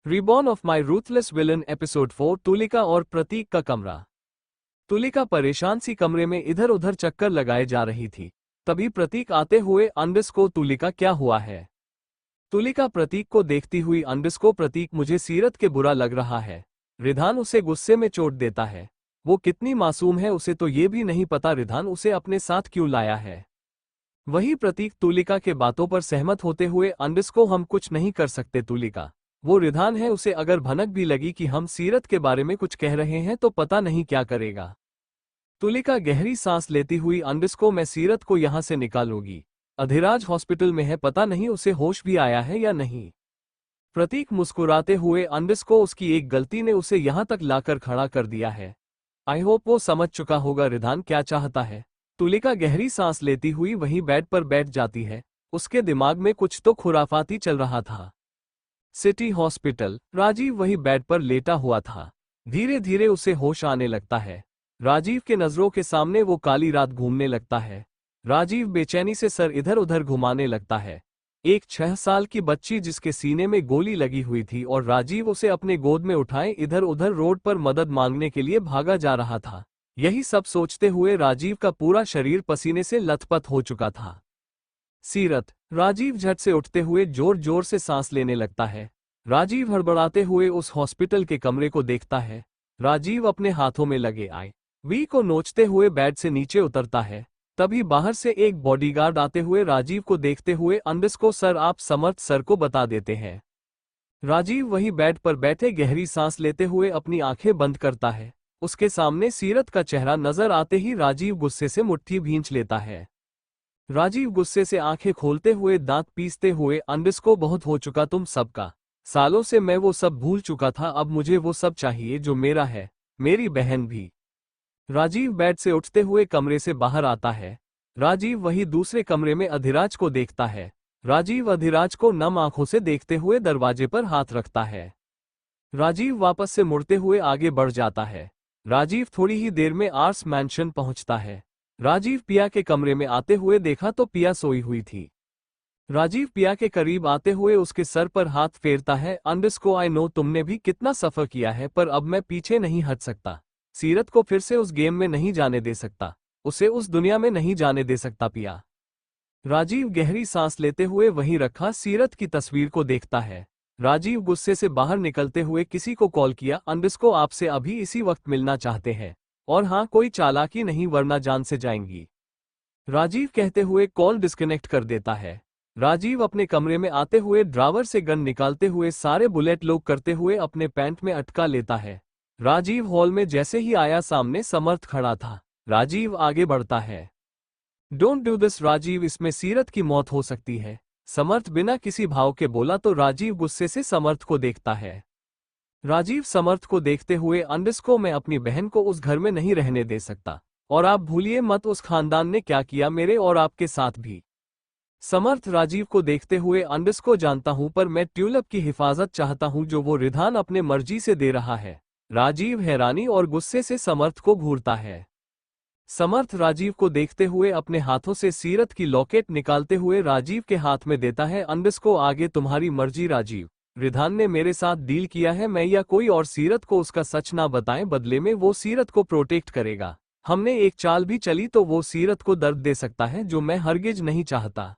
Reborn of my ruthless villain episode 4 Tulika और प्रतीक का कमरा। तुलिका परेशान सी कमरे में इधर उधर चक्कर लगाए जा रही थी। तभी प्रतीक आते हुए अंडरस्को तुलिका क्या हुआ है। तुलिका प्रतीक को देखती हुई अंडरस्को प्रतीक मुझे सीरत के बुरा लग रहा है। रिधान उसे गुस्से में चोट देता है। वो कितनी मासूम है उसे तो ये भी नहीं पता रिधान उसे अपने साथ क्यों लाया है। वही प्रतीक तुलिका के बातों पर सहमत होते हुए अंडरस्को हम कुछ नहीं कर सकते तुलिका। वो रिधान है उसे अगर भनक भी लगी कि हम सीरत के बारे में कुछ कह रहे हैं तो पता नहीं क्या करेगा। तुलिका गहरी सांस लेती हुई अंडरस्को मैं सीरत को यहां से निकालूंगी। अधिराज हॉस्पिटल में है पता नहीं उसे होश भी आया है या नहीं। प्रतीक मुस्कुराते हुए अंडरस्को उसकी एक गलती ने उसे यहां तक लाकर खड़ा कर दिया है। आई होप वो समझ चुका होगा रिधान क्या चाहता है। तुलिका गहरी सांस लेती हुई वहीं बेड पर बैठ जाती है। उसके दिमाग में कुछ तो खुराफाती चल रहा था। City hospital. राजीव वही बेड पर लेटा हुआ था। धीरे धीरे उसे होश आने लगता है। राजीव के नजरों के सामने वो काली रात घूमने लगता है। राजीव बेचैनी से सर इधर उधर घुमाने लगता है। एक 6 साल की बच्ची जिसके सीने में गोली लगी हुई थी और राजीव उसे अपने गोद में उठाए इधर उधर रोड पर मदद मांगने के लिए भागा जा रहा था। यही सब सोचते हुए राजीव का पूरा शरीर पसीने से लथपथ हो चुका था। सीरत। राजीव झट से उठते हुए जोर जोर से सांस लेने लगता है। राजीव हड़बड़ाते हुए उस हॉस्पिटल के कमरे को देखता है। राजीव अपने हाथों में लगे वी को नोचते हुए बेड से नीचे उतरता है। तभी बाहर से एक बॉडीगार्ड आते हुए राजीव को देखते हुए अंडरस्को सर आप समर्थ सर को बता देते हैं। राजीव वही बेड पर बैठे गहरी सांस लेते हुए अपनी आंखें बंद करता है। उसके सामने सीरत का चेहरा नजर आते ही राजीव गुस्से से मुट्ठी भींच लेता है। राजीव गुस्से से आंखें खोलते हुए दांत पीसते हुए अंडरस्को बहुत हो चुका तुम सबका। सालों से मैं वो सब भूल चुका था अब मुझे वो सब चाहिए जो मेरा है। मेरी बहन भी। राजीव बेड से उठते हुए कमरे से बाहर आता है। राजीव वही दूसरे कमरे में अधिराज को देखता है। राजीव अधिराज को नम आंखों से देखते हुए दरवाजे पर हाथ रखता है। राजीव वापस से मुड़ते हुए आगे बढ़ जाता है। राजीव थोड़ी ही देर में आर्स मैंशन पहुंचता है। राजीव पिया के कमरे में आते हुए देखा तो पिया सोई हुई थी। राजीव पिया के करीब आते हुए उसके सर पर हाथ फेरता है अंडरस्को आई नो तुमने भी कितना सफर किया है पर अब मैं पीछे नहीं हट सकता। सीरत को फिर से उस गेम में नहीं जाने दे सकता। उसे उस दुनिया में नहीं जाने दे सकता पिया। राजीव गहरी सांस लेते हुए वहीं रखा सीरत की तस्वीर को देखता है। राजीव गुस्से से बाहर निकलते हुए किसी को कॉल किया अंडरस्को आपसे अभी इसी वक्त मिलना चाहते हैं। और हाँ कोई चालाकी नहीं वरना जान से जाएंगी। राजीव कहते हुए कॉल डिस्कनेक्ट कर देता है। राजीव अपने कमरे में आते हुए ड्रावर से गन निकालते हुए सारे बुलेट लोड करते हुए अपने पैंट में अटका लेता है। राजीव हॉल में जैसे ही आया सामने समर्थ खड़ा था। राजीव आगे बढ़ता है। डोंट डू दिस राजीव इसमें सीरत की मौत हो सकती है। समर्थ बिना किसी भाव के बोला तो राजीव गुस्से से समर्थ को देखता है। राजीव समर्थ को देखते हुए अंडरस्को मैं अपनी बहन को उस घर में नहीं रहने दे सकता। और आप भूलिए मत उस खानदान ने क्या किया मेरे और आपके साथ भी। समर्थ राजीव को देखते हुए अंडरस्को जानता हूं पर मैं ट्यूलिप की हिफाजत चाहता हूं जो वो रिधान अपने मर्जी से दे रहा है। राजीव हैरानी और गुस्से से समर्थ को घूरता है। समर्थ राजीव को देखते हुए अपने हाथों से सीरत की लॉकेट निकालते हुए राजीव के हाथ में देता है अंडरस्को आगे तुम्हारी मर्जी राजीव। रिधान ने मेरे साथ डील किया है मैं या कोई और सीरत को उसका सच ना बताएं बदले में वो सीरत को प्रोटेक्ट करेगा। हमने एक चाल भी चली तो वो सीरत को दर्द दे सकता है जो मैं हरगिज नहीं चाहता।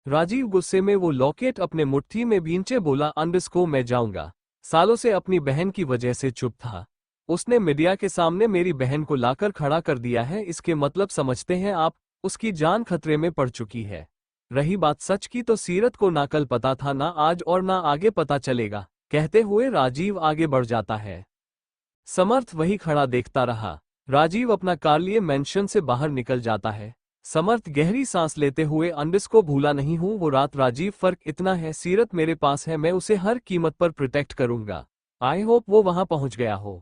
राजीव गुस्से में वो लॉकेट अपने मुट्ठी में भींचे बोला अंडरस्को मैं जाऊंगा। सालों से अपनी बहन की वजह से चुप था। उसने मीडिया के सामने मेरी बहन को लाकर खड़ा कर दिया है इसके मतलब समझते हैं आप। उसकी जान खतरे में पड़ चुकी है। रही बात सच की तो सीरत को ना कल पता था ना आज और ना आगे पता चलेगा। कहते हुए राजीव आगे बढ़ जाता है। समर्थ वही खड़ा देखता रहा। राजीव अपना कार लिए मेंशन से बाहर निकल जाता है। समर्थ गहरी सांस लेते हुए अंडरस्को भूला नहीं हूं वो रात राजीव फर्क इतना है सीरत मेरे पास है मैं उसे हर कीमत पर प्रोटेक्ट करूंगा। आई होप वो वहां पहुंच गया हो।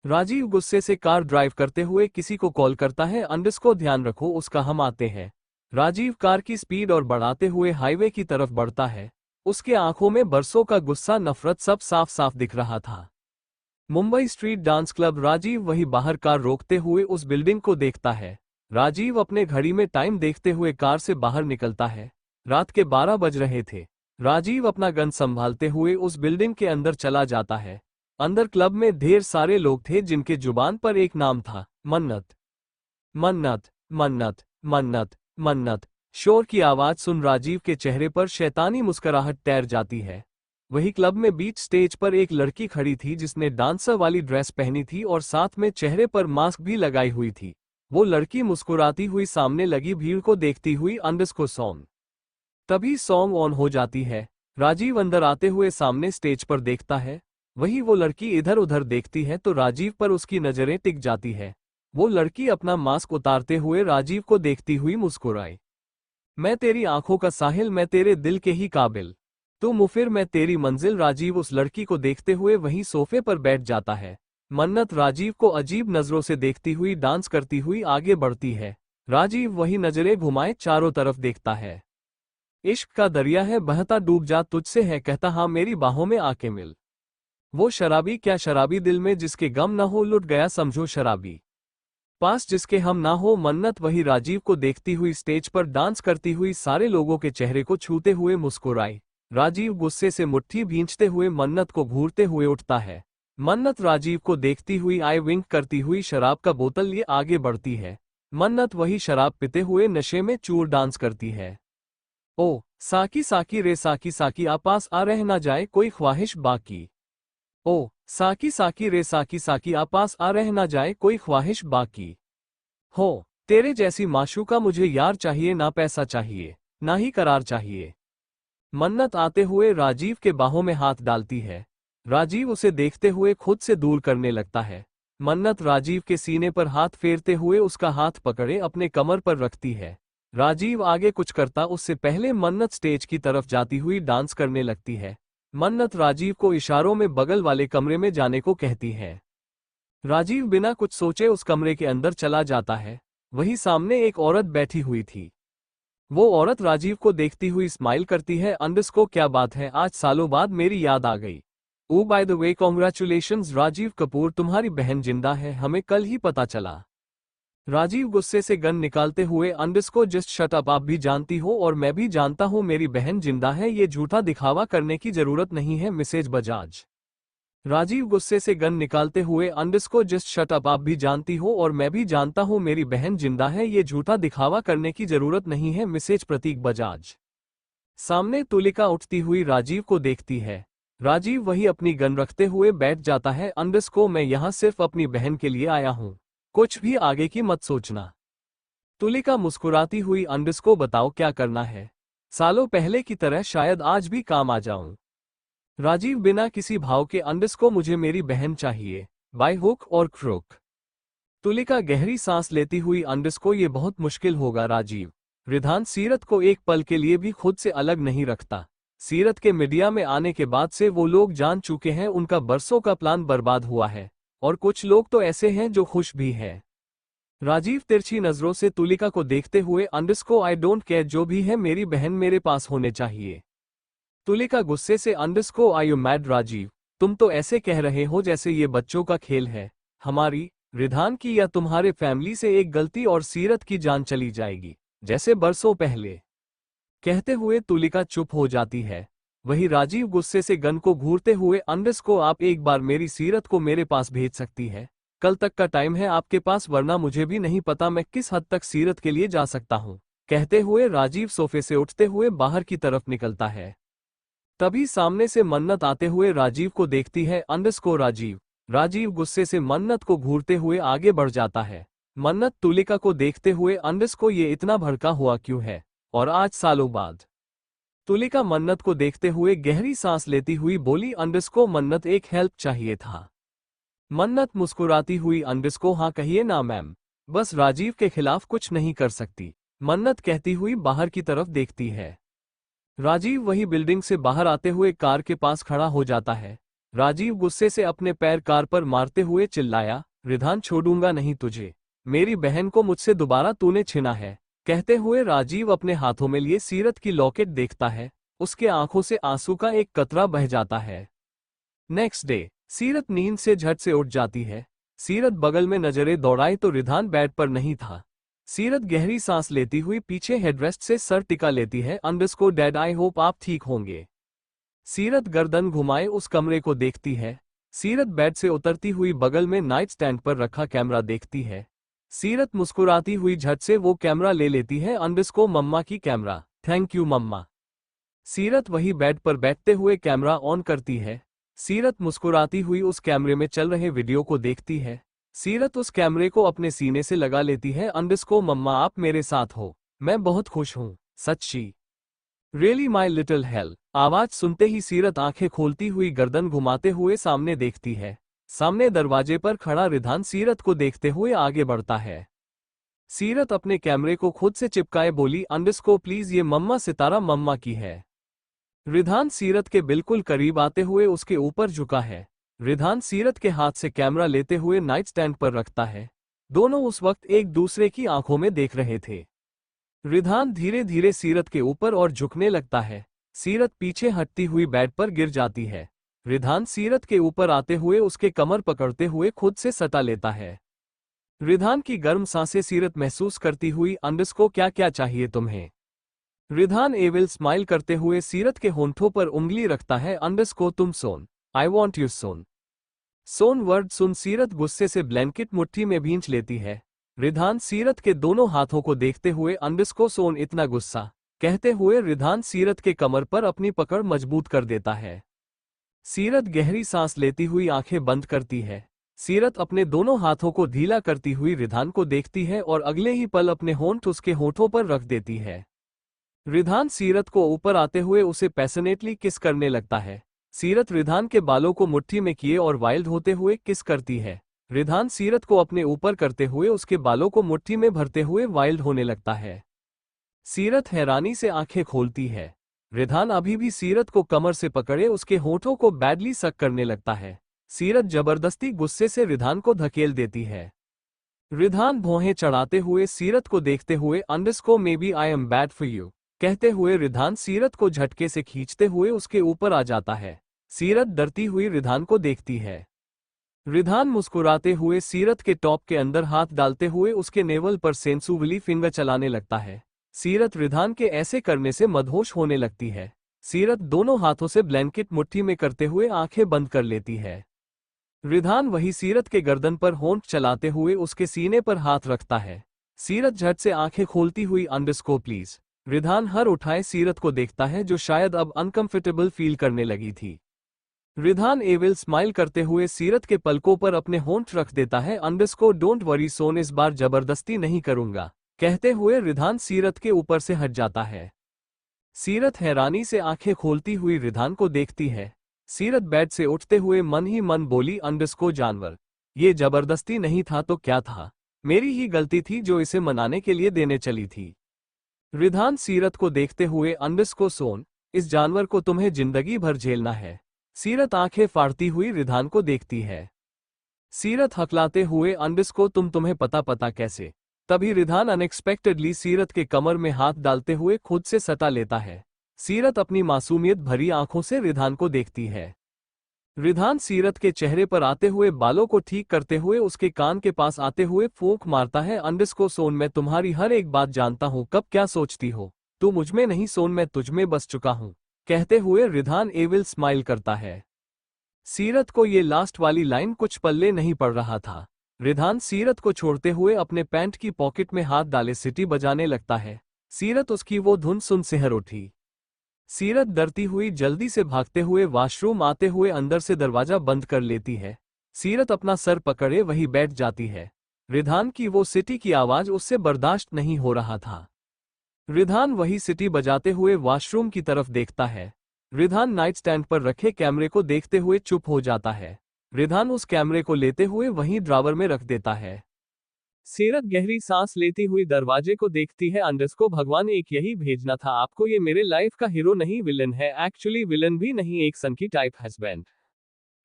राजीव गुस्से से कार ड्राइव करते हुए किसी को कॉल करता है अंडरस्को ध्यान रखो उसका हम आते हैं। राजीव कार की स्पीड और बढ़ाते हुए हाईवे की तरफ बढ़ता है। उसके आंखों में बरसों का गुस्सा नफरत सब साफ साफ दिख रहा था। Mumbai street dance club. Rajeev वही बाहर कार रोकते हुए उस बिल्डिंग को देखता है। राजीव अपने घड़ी में टाइम देखते हुए कार से बाहर निकलता है। रात के 12 बज रहे थे। राजीव अपना गन संभालते हुए उस बिल्डिंग के अंदर चला जाता है। अंदर क्लब में ढेर सारे लोग थे जिनके जुबान पर एक नाम था, मन्नत। मन्नत, मन्नत, मन्नत, मन्नत। शोर की आवाज सुन राजीव के चेहरे पर शैतानी मुस्कुराहट तैर जाती है। वही क्लब में बीच स्टेज पर एक लड़की खड़ी थी जिसने डांसर वाली ड्रेस पहनी थी और साथ में चेहरे पर मास्क भी लगाई हुई थी। वो लड़की मुस्कुराती हुई सामने लगी भीड़ को देखती हुई अंडरस्को सॉन्ग। तभी सॉन्ग ऑन हो जाती है। राजीव अंदर आते हुए सामने स्टेज पर देखता है। वही वो लड़की इधर उधर देखती है तो राजीव पर उसकी नजरें टिक जाती है। वो लड़की अपना मास्क उतारते हुए राजीव को देखती हुई मुस्कुराई। मैं तेरी आंखों का साहिल, मैं तेरे दिल के ही काबिल, तू मुफिर मैं तेरी मंजिल। राजीव उस लड़की को देखते हुए वहीं सोफे पर बैठ जाता है। मन्नत राजीव को अजीब नजरों से देखती हुई डांस करती हुई आगे बढ़ती है। राजीव वही नजरें घुमाए चारों तरफ देखता है। इश्क का दरिया है बहता, डूब जा तुझसे है कहता, हाँ मेरी बाहों में आके मिल। वो शराबी, क्या शराबी दिल में जिसके गम न हो, लुट गया समझो शराबी, पास जिसके हम ना हो। मन्नत वही राजीव को देखती हुई स्टेज पर डांस करती हुई सारे लोगों के चेहरे को छूते हुए मुस्कुराई। राजीव गुस्से से मुट्ठी भींचते हुए मन्नत को घूरते हुए उठता है। मन्नत राजीव को देखती हुई आई विंक करती हुई शराब का बोतल लिए आगे बढ़ती है। मन्नत वही शराब पीते हुए नशे में चूर डांस करती है। ओ साकी साकी रे साकी साकी, आपास आ रह ना जाए कोई ख्वाहिश बाकी। ओ साकी साकी रे साकी साकी, आपास आ रह ना जाए कोई ख्वाहिश बाकी। हो तेरे जैसी माशूका मुझे यार चाहिए, ना पैसा चाहिए ना ही करार चाहिए। मन्नत आते हुए राजीव के बाहों में हाथ डालती है। राजीव उसे देखते हुए खुद से दूर करने लगता है। मन्नत राजीव के सीने पर हाथ फेरते हुए उसका हाथ पकड़े अपने कमर पर रखती है। राजीव आगे कुछ करता उससे पहले मन्नत स्टेज की तरफ जाती हुई डांस करने लगती है। मन्नत राजीव को इशारों में बगल वाले कमरे में जाने को कहती है। राजीव बिना कुछ सोचे उस कमरे के अंदर चला जाता है। वहीं सामने एक औरत बैठी हुई थी। वो औरत राजीव को देखती हुई स्माइल करती है। अंडरस्को, क्या बात है, आज सालों बाद मेरी याद आ गई। Oh by the way congratulations Rajiv Kapoor, तुम्हारी बहन जिंदा है, हमें कल ही पता चला। राजीव गुस्से से गन निकालते हुए, अंडरस्को जस्ट शट अप, आप भी जानती हो और मैं भी जानता हूं मेरी बहन जिंदा है, ये झूठा दिखावा करने की जरूरत नहीं है मिसेज बजाज। राजीव गुस्से से गन निकालते हुए, अंडरस्को जस्ट शट अप, आप भी जानती हो और मैं भी जानता हूं मेरी बहन जिंदा है, ये झूठा दिखावा करने की जरूरत नहीं है मिसेज प्रतीक बजाज। सामने तुलिका उठती हुई राजीव को देखती है। राजीव वही अपनी गन रखते हुए बैठ जाता है। अंडरस्को, मैं यहां सिर्फ अपनी बहन के लिए आया हूं, कुछ भी आगे की मत सोचना। तुलिका मुस्कुराती हुई, अंडरस्को बताओ क्या करना है, सालों पहले की तरह शायद आज भी काम आ जाऊं। राजीव बिना किसी भाव के, अंडरस्को मुझे मेरी बहन चाहिए, बाय हुक और क्रुक। तुलिका गहरी सांस लेती हुई, अंडरस्को ये बहुत मुश्किल होगा राजीव। रिधान सीरत को एक पल के लिए भी खुद से अलग नहीं रखता। सीरत के मीडिया में आने के बाद से वो लोग जान चुके हैं उनका बरसों का प्लान बर्बाद हुआ है, और कुछ लोग तो ऐसे हैं जो खुश भी हैं। राजीव तिरछी नजरों से तुलिका को देखते हुए, अंडरस्को आई डोंट केयर, जो भी है मेरी बहन मेरे पास होने चाहिए। तुलिका गुस्से से, underscore I you mad Rajeev, तुम तो ऐसे कह रहे हो जैसे ये बच्चों का खेल है। हमारी, रिधान की या तुम्हारे फैमिली से एक गलती और सीरत की जान चली जाएगी, जैसे बरसों पहले। कहते हुए तुलिका चुप हो जाती है। वही राजीव गुस्से से गन को घूरते हुए, अंडरस्को आप एक बार मेरी सीरत को मेरे पास भेज सकती है, कल तक का टाइम है आपके पास, वरना मुझे भी नहीं पता मैं किस हद तक सीरत के लिए जा सकता हूं। कहते हुए राजीव सोफे से उठते हुए बाहर की तरफ निकलता है। तभी सामने से मन्नत आते हुए राजीव को देखती है। अंडरस्को राजीव। राजीव गुस्से से मन्नत को घूरते हुए आगे बढ़ जाता है। मन्नत तुलिका को देखते हुए, अंडरस्को ये इतना भड़का हुआ क्यों है, और आज सालों बाद। तुलिका मन्नत को देखते हुए गहरी सांस लेती हुई बोली, अंडरस्को मन्नत एक हेल्प चाहिए था। मन्नत मुस्कुराती हुई, अंडरस्को हाँ कहिए ना मैम, बस राजीव के खिलाफ कुछ नहीं कर सकती, मन्नत कहती हुई बाहर की तरफ देखती है। राजीव वही बिल्डिंग से बाहर आते हुए कार के पास खड़ा हो जाता है। राजीव गुस्से से अपने पैर कार पर मारते हुए चिल्लाया, रिधान छोड़ूंगा नहीं तुझे, मेरी बहन को मुझसे दोबारा तूने छीना है। कहते हुए राजीव अपने हाथों में लिए सीरत की लॉकेट देखता है। उसके आंखों से आंसू का एक कतरा बह जाता है। नेक्स्ट डे सीरत नींद से झट से उठ जाती है। सीरत बगल में नजरें दौड़ाई तो रिधान बेड पर नहीं था। सीरत गहरी सांस लेती हुई पीछे हेडरेस्ट से सर टिका लेती है। अंडरस्को डैड आई होप आप ठीक होंगे। सीरत गर्दन घुमाए उस कमरे को देखती है। सीरत बेड से उतरती हुई बगल में नाइट स्टैंड पर रखा कैमरा देखती है। सीरत मुस्कुराती हुई झट से वो कैमरा ले लेती है। अंडरस्को मम्मा की कैमरा। थैंक यू मम्मा। सीरत वही बेड पर बैठते हुए कैमरा ऑन करती है। सीरत मुस्कुराती हुई उस कैमरे में चल रहे वीडियो को देखती है। सीरत उस कैमरे को अपने सीने से लगा लेती है। अंडरस्को मम्मा आप मेरे साथ हो, मैं बहुत खुश हूँ, सच्ची। Really my little hello. आवाज सुनते ही सीरत आंखें खोलती हुई गर्दन घुमाते हुए सामने देखती है। सामने दरवाजे पर खड़ा रिधान सीरत को देखते हुए आगे बढ़ता है। सीरत अपने कैमरे को खुद से चिपकाए बोली अंडरस्को प्लीज ये मम्मा सितारा मम्मा की है। रिधान सीरत के बिल्कुल करीब आते हुए उसके ऊपर झुका है। रिधान सीरत के हाथ से कैमरा लेते हुए नाइट स्टैंड पर रखता है। दोनों उस वक्त एक दूसरे की आंखों में देख रहे थे। रिधान धीरे धीरे सीरत के ऊपर और झुकने लगता है। सीरत पीछे हटती हुई बेड पर गिर जाती है। रिधान सीरत के ऊपर आते हुए उसके कमर पकड़ते हुए खुद से सटा लेता है। रिधान की गर्म सांसें सीरत महसूस करती हुई अंडरस्को क्या क्या चाहिए तुम्हें। रिधान एविल स्माइल करते हुए सीरत के होंठों पर उंगली रखता है। अंडरस्को तुम son, I want you son. Son word सुन सीरत गुस्से से ब्लैंकेट मुट्ठी में भींच लेती है। रिधान सीरत के दोनों हाथों को देखते हुए अंडरस्को सोन इतना गुस्सा, कहते हुए रिधान सीरत के कमर पर अपनी पकड़ मजबूत कर देता है। सीरत गहरी सांस लेती हुई आंखें बंद करती है। सीरत अपने दोनों हाथों को ढीला करती हुई रिधान को देखती है और अगले ही पल अपने होंठ उसके होठों पर रख देती है। रिधान सीरत को ऊपर आते हुए उसे पैशनेटली किस करने लगता है। सीरत रिधान के बालों को मुट्ठी में किए और वाइल्ड होते हुए किस करती है। रिधान सीरत को अपने ऊपर करते हुए उसके बालों को मुट्ठी में भरते हुए वाइल्ड होने लगता है। सीरत हैरानी से आंखें खोलती है। रिधान अभी भी सीरत को कमर से पकड़े उसके होठों को बैडली सक करने लगता है। सीरत जबरदस्ती गुस्से से रिधान को धकेल देती है। रिधान भौहें चढ़ाते हुए सीरत को देखते हुए underscore may be I am bad for you कहते हुए रिधान सीरत को झटके से खींचते हुए उसके ऊपर आ जाता है। सीरत डरती हुई रिधान को देखती है। रिधान मुस्कुराते हुए सीरत के टॉप के अंदर हाथ डालते हुए उसके नेवल पर सेंसुअली फिंगर चलाने लगता है। सीरत रिधान के ऐसे करने से मदहोश होने लगती है। सीरत दोनों हाथों से ब्लैंकेट मुट्ठी में करते हुए आंखें बंद कर लेती है। रिधान वही सीरत के गर्दन पर होंठ चलाते हुए उसके सीने पर हाथ रखता है। सीरत झट से आंखें खोलती हुई अंडरस्को प्लीज। रिधान हर उठाए सीरत को देखता है जो शायद अब अनकंफर्टेबल फील करने लगी थी। रिधान एविल स्माइल करते हुए सीरत के पलकों पर अपने होंठ रख देता है। अंडरस्को डोंट वरी सोन इस बार जबरदस्ती नहीं करूंगा कहते हुए रिधान सीरत के ऊपर से हट जाता है। सीरत हैरानी से आंखें खोलती हुई रिधान को देखती है। सीरत बेड से उठते हुए मन ही मन बोली अंडरस्को जानवर, ये जबरदस्ती नहीं था तो क्या था, मेरी ही गलती थी जो इसे मनाने के लिए देने चली थी। रिधान सीरत को देखते हुए अंडरस्को सोन, इस जानवर को तुम्हें जिंदगी भर झेलना है। सीरत आंखें फाड़ती हुई रिधान को देखती है। सीरत हकलाते हुए अंडरस्को तुम्हें पता कैसे। तभी रिधान अनएक्सपेक्टेडली सीरत के कमर में हाथ डालते हुए खुद से सटा लेता है। सीरत अपनी मासूमियत भरी आंखों से रिधान को देखती है। रिधान सीरत के चेहरे पर आते हुए बालों को ठीक करते हुए उसके कान के पास आते हुए फूंक मारता है। अंडरस्को सोन मैं तुम्हारी हर एक बात जानता हूं, कब क्या सोचती हो, तू मुझमें नहीं सोन मैं तुझमें बस चुका हूं कहते हुए रिधान एविल स्माइल करता है। सीरत को ये लास्ट वाली लाइन कुछ पल्ले नहीं पड़ रहा था। रिधान सीरत को छोड़ते हुए अपने पैंट की पॉकेट में हाथ डाले सीटी बजाने लगता है। सीरत उसकी वो धुन सुन सिहर उठी। सीरत डरती हुई जल्दी से भागते हुए वॉशरूम आते हुए अंदर से दरवाजा बंद कर लेती है। सीरत अपना सर पकड़े वहीं बैठ जाती है। रिधान की वो सीटी की आवाज उससे बर्दाश्त नहीं हो रहा था। रिधान वही सीटी बजाते हुए वॉशरूम की तरफ देखता है। रिधान नाइट स्टैंड पर रखे कैमरे को देखते हुए चुप हो जाता है। रिधान उस कैमरे को लेते हुए वहीं ड्रॉवर में रख देता है। सीरत गहरी सांस लेती हुई दरवाजे को देखती है। अंडरस्को भगवान एक यही भेजना था आपको, ये मेरे लाइफ का हीरो नहीं विलन है, एक्चुअली विलन भी नहीं, एक सनकी टाइप हस्बैंड।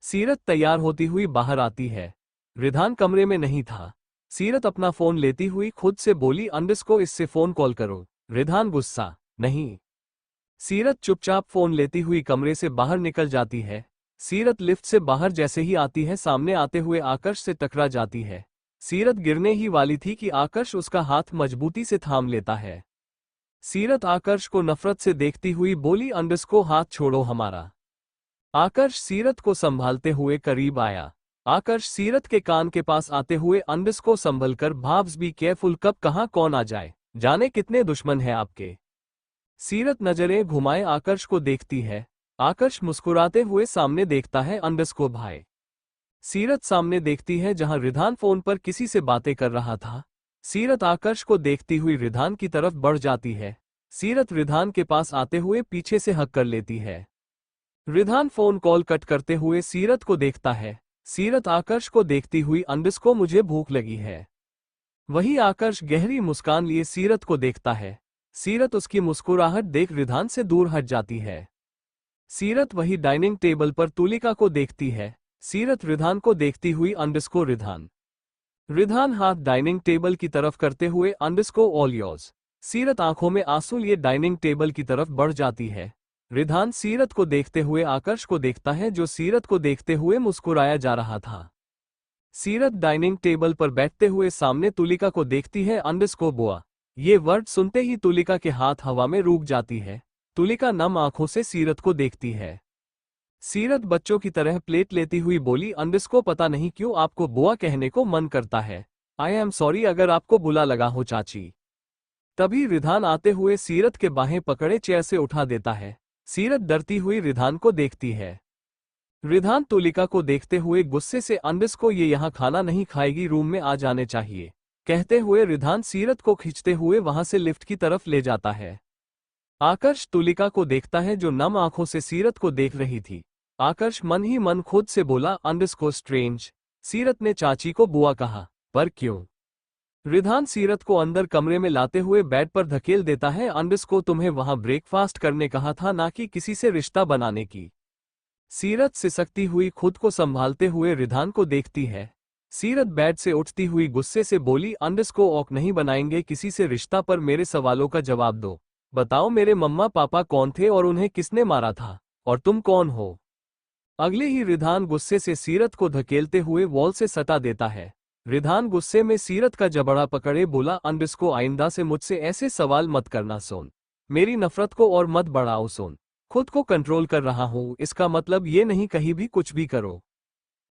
सीरत तैयार होती हुई बाहर आती है। रिधान कमरे में नहीं था। सीरत अपना फोन लेती हुई खुद से बोली अंडरस्को इससे फोन कॉल करो। रिधान गुस्सा, नहीं। सीरत चुपचाप फोन लेती हुई कमरे से बाहर निकल जाती है। सीरत लिफ्ट से बाहर जैसे ही आती है सामने आते हुए आकर्ष से टकरा जाती है। सीरत गिरने ही वाली थी कि आकर्ष उसका हाथ मजबूती से थाम लेता है। सीरत आकर्ष को नफरत से देखती हुई बोली अंडरस्को हाथ छोड़ो हमारा। आकर्ष सीरत को संभालते हुए करीब आया। आकर्ष सीरत के कान के पास आते हुए अंडस को संभलकर भाव्स बी केयरफुल, कब कहाँ कौन आ जाए, जाने कितने दुश्मन हैं आपके। सीरत नजरें घुमाए आकर्ष को देखती है। आकर्ष मुस्कुराते हुए सामने देखता है अंडस को। भाई सीरत सामने देखती है जहां रिधान फोन पर किसी से बातें कर रहा था। सीरत आकर्ष को देखती हुई रिधान की तरफ बढ़ जाती है। सीरत रिधान के पास आते हुए पीछे से हक कर लेती है। रिधान फोन कॉल कट करते हुए सीरत को देखता है। सीरत आकर्ष को देखती हुई अंडस को, मुझे भूख लगी है। वही आकर्ष गहरी मुस्कान लिए सीरत को देखता है। सीरत उसकी मुस्कुराहट देख रिधान से दूर हट जाती है। सीरत वही डाइनिंग टेबल पर तुलिका को देखती है। सीरत रिधान को देखती हुई अंडस को, रिधान हाथ डाइनिंग टेबल की तरफ करते हुए अंडस को, ऑल योर्स। सीरत आंखों में आंसू लिए डाइनिंग टेबल की तरफ बढ़ जाती है। रिधान सीरत को देखते हुए आकर्ष को देखता है जो सीरत को देखते हुए मुस्कुराया जा रहा था। सीरत डाइनिंग टेबल पर बैठते हुए सामने तुलिका को देखती है। अंडस को, बुआ। ये वर्ड सुनते ही तुलिका के हाथ हवा में रुक जाती है। तुलिका नम आंखों से सीरत को देखती है। सीरत बच्चों की तरह प्लेट लेती हुई बोली, अंडस को पता नहीं क्यों आपको बुआ कहने को मन करता है। आई एम सॉरी अगर आपको बुरा लगा हो चाची। तभी रिधान आते हुए सीरत के बाहें पकड़े चेयर से उठा देता है। सीरत डरती हुई रिधान को देखती है। रिधान तुलिका को देखते हुए गुस्से से, अंडस को ये यहाँ खाना नहीं खाएगी, रूम में आ जाने चाहिए, कहते हुए रिधान सीरत को खींचते हुए वहां से लिफ्ट की तरफ ले जाता है। आकर्ष तुलिका को देखता है जो नम आंखों से सीरत को देख रही थी। आकर्ष मन ही मन खुद से बोला, अंडस को स्ट्रेंज। सीरत ने चाची को बुआ कहा, पर क्यों? रिधान सीरत को अंदर कमरे में लाते हुए बेड पर धकेल देता है। अंडस को, तुम्हें वहां ब्रेकफास्ट करने कहा था, ना कि किसी से रिश्ता बनाने की। सीरत सिसकती हुई खुद को संभालते हुए रिधान को देखती है। सीरत बेड से उठती हुई गुस्से से बोली, अंडस को औक नहीं बनाएंगे किसी से रिश्ता, पर मेरे सवालों का जवाब दो। बताओ मेरे मम्मा पापा कौन थे और उन्हें किसने मारा था, और तुम कौन हो? अगले ही रिधान गुस्से से सीरत को धकेलते हुए वॉल से सटा देता है। रिधान गुस्से में सीरत का जबड़ा पकड़े बोला, अंडस को आइंदा से मुझसे ऐसे सवाल मत करना सोन। मेरी नफरत को और मत बढ़ाओ सोन। खुद को कंट्रोल कर रहा हूं, इसका मतलब ये नहीं कहीं भी कुछ भी करो।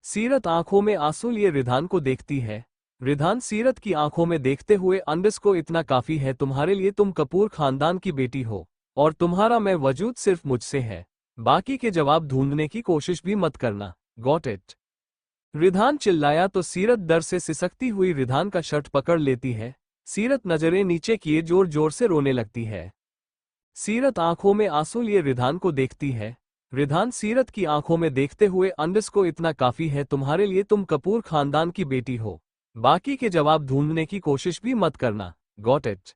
सीरत आंखों में आंसू लिए रिधान को देखती है। रिधान सीरत की आंखों में देखते हुए, अंडस को इतना काफी है तुम्हारे लिए, तुम कपूर खानदान की बेटी हो और तुम्हारा मैं वजूद सिर्फ मुझसे है। बाकी के जवाब ढूंढने की कोशिश भी मत करना, गॉट इट? रिधान चिल्लाया तो सीरत डर से सिसकती हुई रिधान का शर्ट पकड़ लेती है। सीरत नजरें नीचे किए जोर जोर से रोने लगती है। सीरत आंखों में आंसू लिए रिधान को देखती है। रिधान सीरत की आंखों में देखते हुए, अंडस को इतना काफी है तुम्हारे लिए, तुम कपूर खानदान की बेटी हो। बाकी के जवाब ढूंढने की कोशिश भी मत करना, गॉट इट?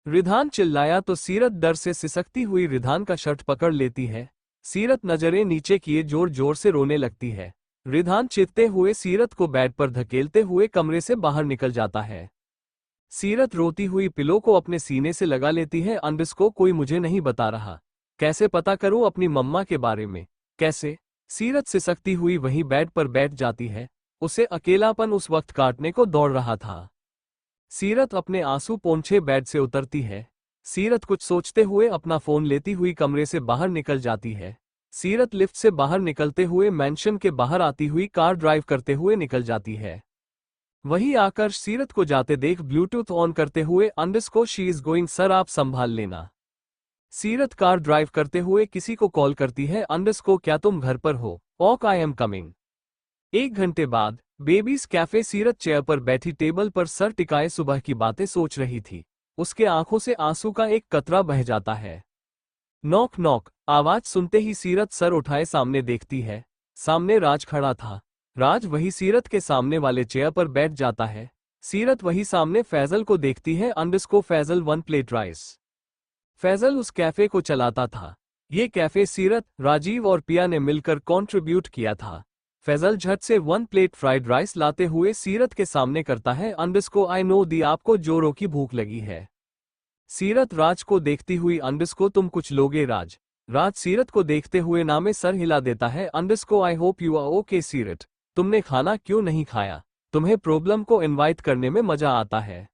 रिधान चिल्लाया तो सीरत डर से सिसकती हुई रिधान का शर्ट पकड़ लेती है। सीरत नजरें नीचे किए जोर जोर से रोने लगती है। रिधान चित्ते हुए सीरत को बेड पर धकेलते हुए कमरे से बाहर निकल जाता है। सीरत रोती हुई पिलो को अपने सीने से लगा लेती है। अंडस को, कोई मुझे नहीं बता रहा, कैसे पता करूं अपनी मम्मा के बारे में, कैसे? सीरत सिसकती हुई वहीं बेड पर बैठ जाती है। उसे अकेलापन उस वक्त काटने को दौड़ रहा था। सीरत अपने आंसू पोंछे बेड से उतरती है। सीरत कुछ सोचते हुए अपना फोन लेती हुई कमरे से बाहर निकल जाती है। सीरत लिफ्ट से बाहर निकलते हुए मैंशन के बाहर आती हुई कार ड्राइव करते हुए निकल जाती है। वहीं आकर्ष सीरत को जाते देख ब्लूटूथ ऑन करते हुए, अंडस को, शी इज गोइंग सर, आप संभाल लेना। सीरत कार ड्राइव करते हुए किसी को कॉल करती है। अंडस को, क्या तुम घर पर हो? Okay, I am coming. 1 घंटे बाद बेबीज कैफे। सीरत चेयर पर बैठी टेबल पर सर टिकाए सुबह की बातें सोच रही थी। उसके आंखों से आंसू का एक कतरा बह जाता है। नॉक नॉक आवाज सुनते ही सीरत सर उठाए सामने देखती है। सामने राज खड़ा था। राज वही सीरत के सामने वाले चेयर पर बैठ जाता है। सीरत वही सामने फैजल को देखती है। अंडस को, फैजल 1 प्लेट राइस। फैजल उस कैफे को चलाता था। ये कैफे सीरत, राजीव और पिया ने मिलकर कंट्रीब्यूट किया था। फैजल झट से 1 प्लेट फ्राइड राइस लाते हुए सीरत के सामने करता है। अंडस को, आई नो दी, आपको जोरों की भूख लगी है। सीरत राज को देखती हुई, अंडस को, तुम कुछ लोगे राज? राज सीरत को देखते हुए ना में सर हिला देता है। अंडस को, I hope you are okay Seerat, तुमने खाना क्यों नहीं खाया? तुम्हें प्रॉब्लम को इनवाइट करने में मजा आता है।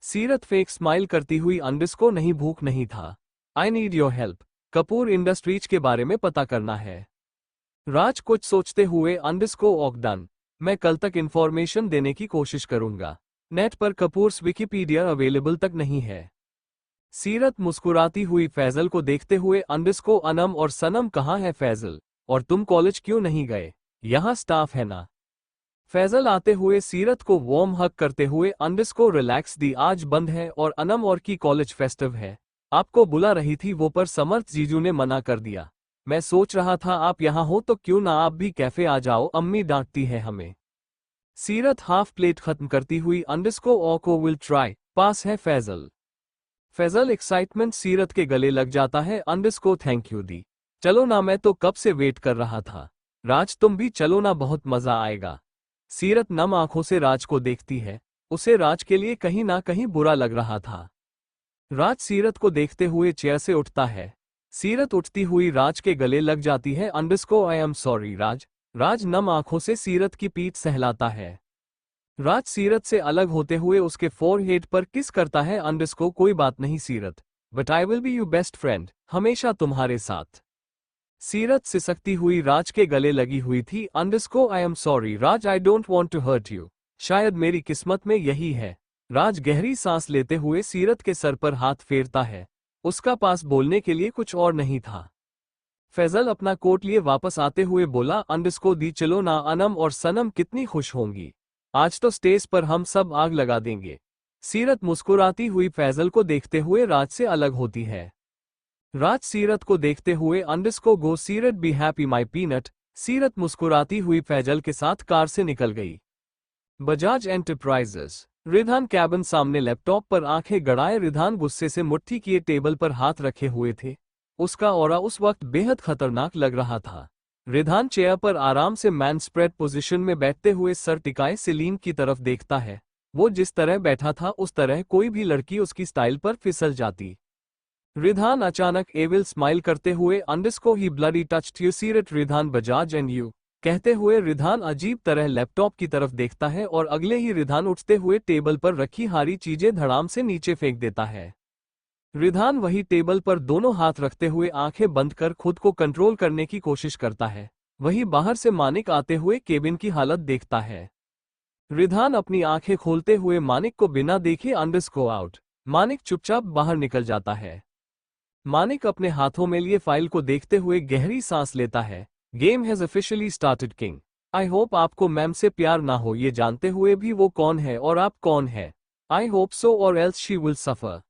सीरत फेक स्माइल करती हुई, अंडस को, नहीं भूख नहीं था, I need your help, Kapoor industries के बारे में पता करना है। राज कुछ सोचते हुए अंडरस्को ऑकडन। मैं कल तक इन्फॉर्मेशन देने की कोशिश करूंगा। नेट पर कपूर्स विकिपीडिया अवेलेबल तक नहीं है। सीरत मुस्कुराती हुई फैजल को देखते हुए अंडरस्को अनम और सनम कहाँ है फैजल? और तुम कॉलेज क्यों नहीं गए? यहाँ स्टाफ है ना? फैजल आते हुए सीरत को वार्म हग करते हुए अंडरस्को रिलैक्स दी, आज बंद है और अनम और की कॉलेज फेस्टिव है। आपको बुला रही थी वो, पर समर्थ जीजू ने मना कर दिया। मैं सोच रहा था आप यहाँ हो तो क्यों ना आप भी कैफे आ जाओ, अम्मी डांटती है हमें। सीरत हाफ प्लेट खत्म करती हुई अंडरस्को ओ को विल ट्राई, पास है फैजल। फैजल एक्साइटमेंट सीरत के गले लग जाता है, अंडरस्को थैंक यू दी। चलो ना, मैं तो कब से वेट कर रहा था। राज तुम भी चलो ना, बहुत मजा आएगा। सीरत नम आंखों से राज को देखती है। उसे राज के लिए कहीं ना कहीं बुरा लग रहा था। राज सीरत को देखते हुए चेयर से उठता है। सीरत उठती हुई राज के गले लग जाती है, अंडरस्को आई एम सॉरी राज। राज नम आंखों से सीरत की पीठ सहलाता है। राज सीरत से अलग होते हुए उसके फोरहेड पर किस करता है, अंडरस्को कोई बात नहीं सीरत, but I will be you best friend, हमेशा तुम्हारे साथ। सीरत सिसकती हुई राज के गले लगी हुई थी, underscore I am sorry Raj, I don't want to hurt you, शायद मेरी किस्मत में यही है। राज गहरी सांस लेते हुए सीरत के सर पर हाथ फेरता है। उसका पास बोलने के लिए कुछ और नहीं था। फैजल अपना कोट लिए वापस आते हुए बोला, अंडरस्को दी चलो ना, अनम और सनम कितनी खुश होंगी। आज तो स्टेज पर हम सब आग लगा देंगे। सीरत मुस्कुराती हुई फैजल को देखते हुए राज से अलग होती है। राज सीरत को देखते हुए अंडरस्को गो सीरत बी हैप्पी माई पीनट। सीरत मुस्कुराती हुई फैजल के साथ कार से निकल गई। बजाज एंटरप्राइजेस। रिधान कैबिन सामने लैपटॉप पर आंखें गड़ाए रिधान गुस्से से मुट्ठी किए टेबल पर हाथ रखे हुए थे। उसका ऑरा उस वक्त बेहद खतरनाक लग रहा था। रिधान चेयर पर आराम से मैन स्प्रेड पोजीशन में बैठते हुए सर टिकाए सेलीम की तरफ देखता है। वो जिस तरह बैठा था उस तरह कोई भी लड़की उसकी स्टाइल पर फिसल जाती। रिधान अचानक एविल स्माइल करते हुए, अंडरस्को ही bloody touched you Seerat Ridhan Bajaj and you, कहते हुए रिधान अजीब तरह लैपटॉप की तरफ देखता है और अगले ही रिधान उठते हुए टेबल पर रखी हारी चीजें धड़ाम से नीचे फेंक देता है। रिधान वही टेबल पर दोनों हाथ रखते हुए आंखें बंद कर खुद को कंट्रोल करने की कोशिश करता है। वही बाहर से मानिक आते हुए केबिन की हालत देखता है। रिधान अपनी आंखें खोलते हुए मानिक को बिना देखे अंडरस्को आउट। मानिक चुपचाप बाहर निकल जाता है। मानिक अपने हाथों में लिए फाइल को देखते हुए गहरी सांस लेता है। Game has officially started king. I hope आपको मैम से प्यार ना हो, ये जानते हुए भी वो कौन है और आप कौन है। आई होप सो और else she will suffer.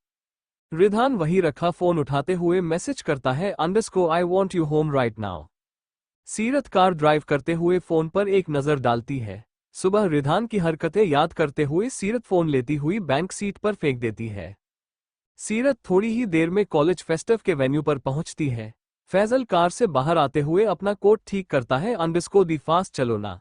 Ridhan वही रखा फोन उठाते हुए मैसेज करता है, underscore I want you home right now. सीरत कार ड्राइव करते हुए फोन पर एक नजर डालती है। सुबह रिधान की हरकतें याद करते हुए सीरत फोन लेती हुई बैंक सीट पर फेंक देती है। सीरत थोड़ी ही देर में कॉलेज फेस्टिव के वेन्यू पर पहुंचती है। फैजल कार से बाहर आते हुए अपना कोट ठीक करता है, अंडरस्को दी फास्ट चलो ना।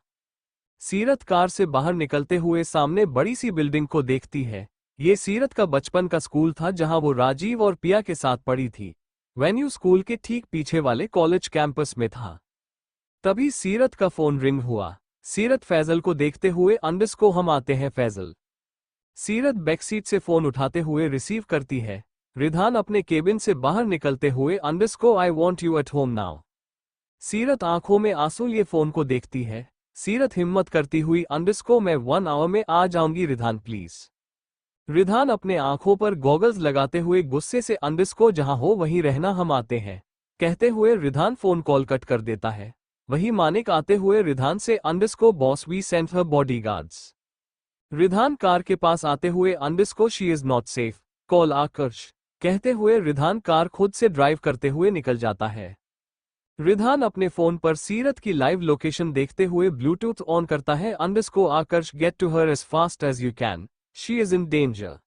सीरत कार से बाहर निकलते हुए सामने बड़ी सी बिल्डिंग को देखती है। ये सीरत का बचपन का स्कूल था जहां वो राजीव और पिया के साथ पढ़ी थी। वेन्यू स्कूल के ठीक पीछे वाले कॉलेज कैंपस में था। तभी सीरत का फोन रिंग हुआ। सीरत फैजल को देखते हुए, अंडरस्को हम आते हैं फैजल। सीरत बैकसीट से फोन उठाते हुए रिसीव करती है। रिधान अपने केबिन से बाहर निकलते हुए, underscore I want you at home now. सीरत आंखों में आंसू लिए फोन को देखती है। सीरत हिम्मत करती हुई, अंडरस्को मैं 1 आवर में आ जाऊंगी रिधान प्लीज। रिधान अपने आंखों पर गॉगल्स लगाते हुए गुस्से से, अंडरस्को जहां हो वहीं रहना, हम आते हैं, कहते हुए रिधान फोन कॉल कट कर देता है। वही मानिक आते हुए रिधान से, underscore boss we sent her bodyguards. Ridhan car के पास आते हुए, underscore she is not safe, call Aakarsh, कहते हुए रिधान कार खुद से ड्राइव करते हुए निकल जाता है। रिधान अपने फोन पर सीरत की लाइव लोकेशन देखते हुए ब्लूटूथ ऑन करता है, underscore Aakarsh get to her as fast as you can, she is in danger.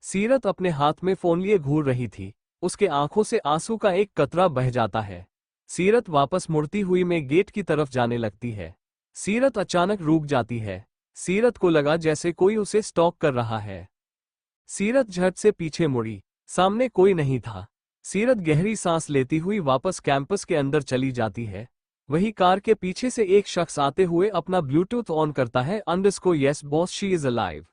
Seerat अपने हाथ में फोन लिए घूर रही थी। उसके आंखों से आंसू का एक कतरा बह जाता है। सीरत वापस मुड़ती हुई में गेट की तरफ जाने लगती है। सीरत अचानक रुक जाती है। सीरत को लगा जैसे कोई उसे स्टॉक कर रहा है। सीरत झट से पीछे मुड़ी। सामने कोई नहीं था। सीरत गहरी सांस लेती हुई वापस कैंपस के अंदर चली जाती है। वही कार के पीछे से एक शख्स आते हुए अपना ब्लूटूथ ऑन करता है, अंडरस्को yes boss she is alive.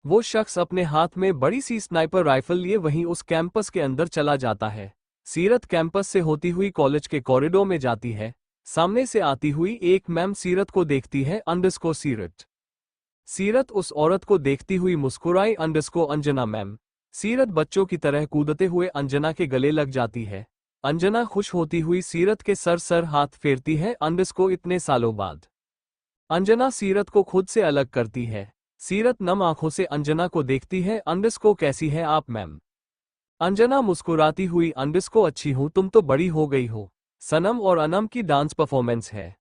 वो शख्स अपने हाथ में बड़ी सी स्नाइपर राइफल लिए वहीं उस कैंपस के अंदर चला जाता है। सीरत कैंपस से होती हुई कॉलेज के कॉरिडोर में जाती है। सामने से आती हुई एक मैम सीरत को देखती है अंडरस्कोर सीरत। सीरत उस औरत को देखती हुई मुस्कुराई अंडरस्कोर अंजना मैम। सीरत बच्चों की तरह कूदते हुए अंजना के गले लग जाती है। अंजना खुश होती हुई सीरत के सर हाथ फेरती है अंडरस्कोर इतने सालों बाद। अंजना सीरत को खुद से अलग करती है। सीरत नम आंखों से अंजना को देखती है अंडरस्कोर कैसी है आप मैम। अंजना मुस्कुराती हुई अंडरस्कोर अच्छी हूं तुम तो बड़ी हो गई हो। सनम और अनम की डांस परफॉर्मेंस है।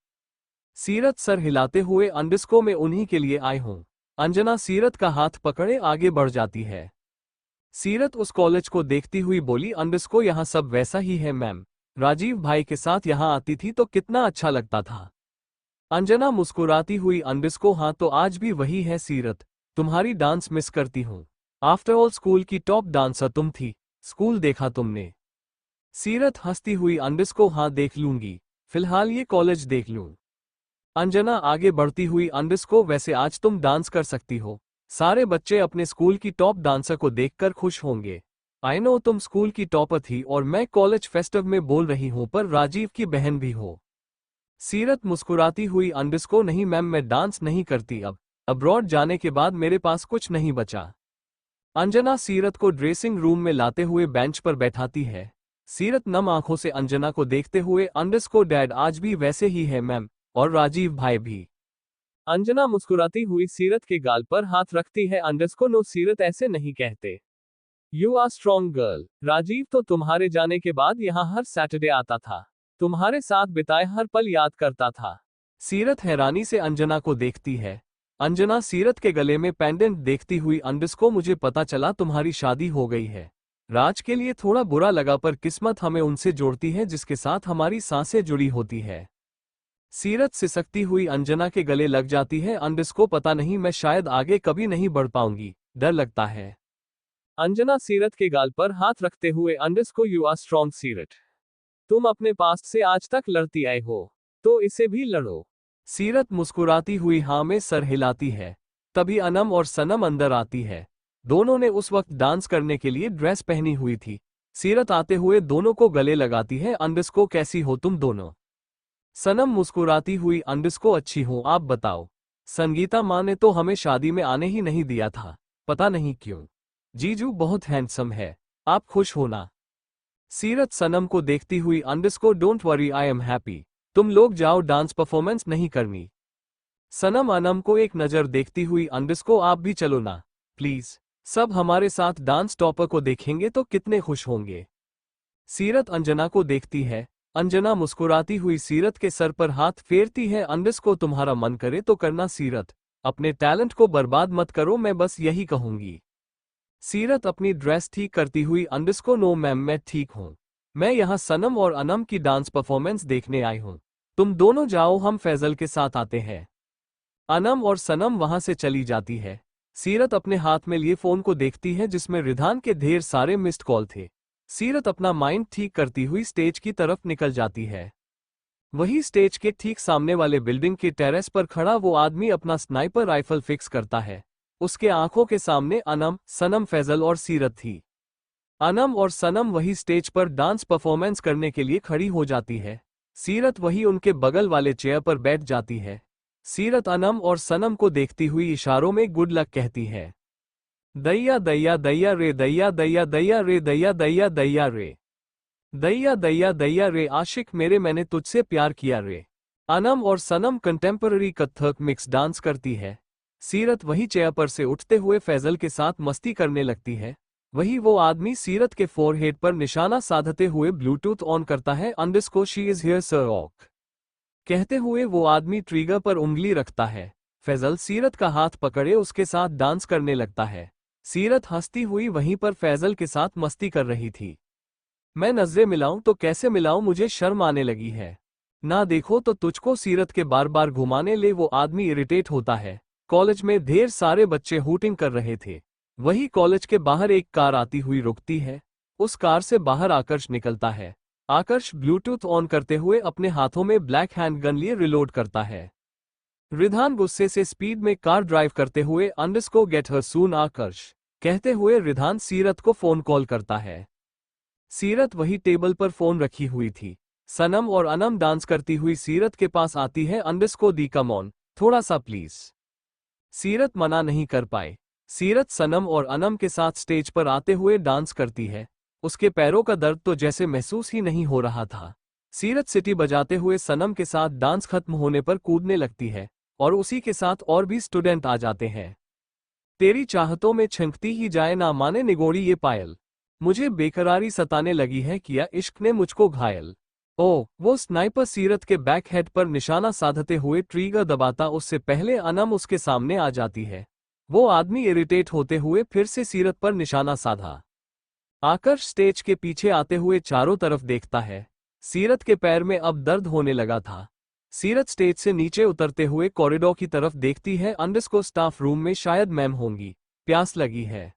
सीरत सर हिलाते हुए अंडरस्कोर में उन्हीं के लिए आए हूं। अंजना सीरत का हाथ पकड़े आगे बढ़ जाती है। सीरत उस कॉलेज को देखती हुई बोली अंडरस्कोर यहाँ सब वैसा ही है मैम। राजीव भाई के साथ यहाँ आती थी तो कितना अच्छा लगता था। अंजना मुस्कुराती हुई अंडरस्कोर हाँ तो आज भी वही है सीरत। तुम्हारी डांस मिस करती हूँ। आफ्टर ऑल स्कूल की टॉप डांसर तुम थी। स्कूल देखा तुमने। सीरत हंसती हुई अंडरस्कोर हाँ देख लूंगी। फिलहाल ये कॉलेज देख लूं। अंजना आगे बढ़ती हुई अंडरस्कोर वैसे आज तुम डांस कर सकती हो। सारे बच्चे अपने स्कूल की टॉप डांसर को देखकर खुश होंगे। आई नो तुम स्कूल की टॉपर थी और मैं कॉलेज फेस्टिव में बोल रही हूं पर राजीव की बहन भी हो। सीरत मुस्कुराती हुई अंडरस्कोर नहीं मैम मैं डांस नहीं करती अब। अब्रॉड जाने के बाद मेरे पास कुछ नहीं बचा। अंजना सीरत को ड्रेसिंग रूम में लाते हुए बेंच पर बैठाती है। सीरत नम आंखों से अंजना को देखते हुए अंडरस्कोर डैड आज भी वैसे ही है मैम और राजीव भाई भी। अंजना मुस्कुराती हुई सीरत के गाल पर हाथ रखती है अंडरस्कोर नो सीरत ऐसे नहीं कहते। You are strong girl. Rajeev तो तुम्हारे जाने के बाद यहाँ हर सैटरडे आता था। तुम्हारे साथ बिताए हर पल याद करता था। सीरत हैरानी से अंजना को देखती है। अंजना सीरत के गले में पेंडेंट देखती हुई अंडरस्कोर मुझे पता चला तुम्हारी शादी हो गई है। राज के लिए थोड़ा बुरा लगा पर किस्मत हमें उनसे जोड़ती है जिसके साथ हमारी सांसें जुड़ी होती है। सीरत सिसकती हुई अंजना के गले लग जाती है अंडरस्कोर पता नहीं मैं शायद आगे कभी नहीं बढ़ पाऊंगी। डर लगता है। अंजना सीरत के गाल पर हाथ रखते हुए अंडरस्कोर यू आर स्ट्रॉन्ग सीरत। तुम अपने पास्ट से आज तक लड़ती आए हो तो इसे भी लड़ो। सीरत मुस्कुराती हुई हाँ में सर हिलाती है। तभी अनम और सनम अंदर आती है। दोनों ने उस वक्त डांस करने के लिए ड्रेस पहनी हुई थी। सीरत आते हुए दोनों को गले लगाती है अंडरस्कोर कैसी हो तुम दोनों। सनम मुस्कुराती हुई अंडरस्कोर अच्छी हूं आप बताओ। संगीता माँ ने तो हमें शादी में आने ही नहीं दिया था। पता नहीं क्यों। जीजू बहुत हैंडसम है। आप खुश हो ना। सीरत सनम को देखती हुई underscore don't worry I am happy. तुम लोग जाओ डांस परफॉर्मेंस नहीं करनी। सनम अनम को एक नज़र देखती हुई अंडरस्कोर आप भी चलो ना प्लीज। सब हमारे साथ डांस टॉपर को देखेंगे तो कितने खुश होंगे। सीरत अंजना को देखती है। अंजना मुस्कुराती हुई सीरत के सर पर हाथ फेरती है अंडरस्कोर तुम्हारा मन करे तो करना सीरत। अपने टैलेंट को बर्बाद मत करो मैं बस यही कहूंगी। सीरत अपनी ड्रेस ठीक करती हुई अंडरस्कोर नो मैम मैं ठीक हूँ। मैं यहाँ सनम और अनम की डांस परफॉर्मेंस देखने आई हूँ। तुम दोनों जाओ हम फैजल के साथ आते हैं। अनम और सनम वहां से चली जाती है। सीरत अपने हाथ में लिए फोन को देखती है जिसमें रिधान के ढेर सारे मिस्ड कॉल थे। सीरत अपना माइंड ठीक करती हुई स्टेज की तरफ निकल जाती है। वही स्टेज के ठीक सामने वाले बिल्डिंग के टेरेस पर खड़ा वो आदमी अपना स्नाइपर राइफल फिक्स करता है। उसके आंखों के सामने अनम, सनम, फैजल और सीरत थी। अनम और सनम वही स्टेज पर डांस परफॉर्मेंस करने के लिए खड़ी हो जाती है। सीरत वही उनके बगल वाले चेयर पर बैठ जाती है। सीरत अनम और सनम को देखती हुई इशारों में गुड लक कहती है। दैया दैया दैया रे दैया दैया दैया रे दैया दैया दैया रे दैया दैया दैया रे आशिक मेरे मैंने तुझसे प्यार किया रे। अनम और सनम कंटेम्पररी कथक मिक्स डांस करती है। सीरत वही चेयर पर से उठते हुए फैजल के साथ मस्ती करने लगती है। वही वो आदमी सीरत के फोरहेड पर निशाना साधते हुए ब्लूटूथ ऑन करता है underscore she is here sir ऑक कहते हुए वो आदमी ट्रिगर पर उंगली रखता है। फैजल सीरत का हाथ पकड़े उसके साथ डांस करने लगता है। सीरत हंसती हुई वहीं पर फैजल के साथ मस्ती कर रही थी। मैं नजरें मिलाऊं तो कैसे मिलाऊं मुझे शर्म आने लगी है। ना देखो तो तुझको सीरत के बार बार घुमाने ले वो आदमी इरिटेट होता है। कॉलेज में ढेर सारे बच्चे हूटिंग कर रहे थे। वही कॉलेज के बाहर एक कार आती हुई रुकती है। उस कार से बाहर आकर्ष निकलता है। आकर्ष ब्लूटूथ ऑन करते हुए अपने हाथों में ब्लैक हैंड गन लिए रिलोड करता है। रिधान गुस्से से स्पीड में कार ड्राइव करते हुए अंडरस्कोर गेट हर सून आकर्ष कहते हुए रिधान सीरत को फोन कॉल करता है। सीरत वही टेबल पर फोन रखी हुई थी। सनम और अनम डांस करती हुई सीरत के पास आती है। अंडरस्को दी कम ऑन, थोड़ा सा प्लीज। सीरत मना नहीं कर पाए। सीरत सनम और अनम के साथ स्टेज पर आते हुए डांस करती है। उसके पैरों का दर्द तो जैसे महसूस ही नहीं हो रहा था। सीरत सिटी बजाते हुए सनम के साथ डांस खत्म होने पर कूदने लगती है और उसी के साथ और भी स्टूडेंट आ जाते हैं। तेरी चाहतों में छंकती ही जाए ना माने निगोड़ी ये पायल, मुझे बेकरारी सताने लगी है, किया इश्क ने मुझको घायल। ओ, वो स्नाइपर सीरत के बैक हेड पर निशाना साधते हुए ट्रिगर दबाता उससे पहले अनम उसके सामने आ जाती है। वो आदमी इरिटेट होते हुए फिर से सीरत पर निशाना साधा। आकर्ष स्टेज के पीछे आते हुए चारों तरफ देखता है। सीरत के पैर में अब दर्द होने लगा था। सीरत स्टेज से नीचे उतरते हुए कॉरिडोर की तरफ देखती है। अंडरस्को स्टाफ रूम में शायद मैम होंगी, प्यास लगी है।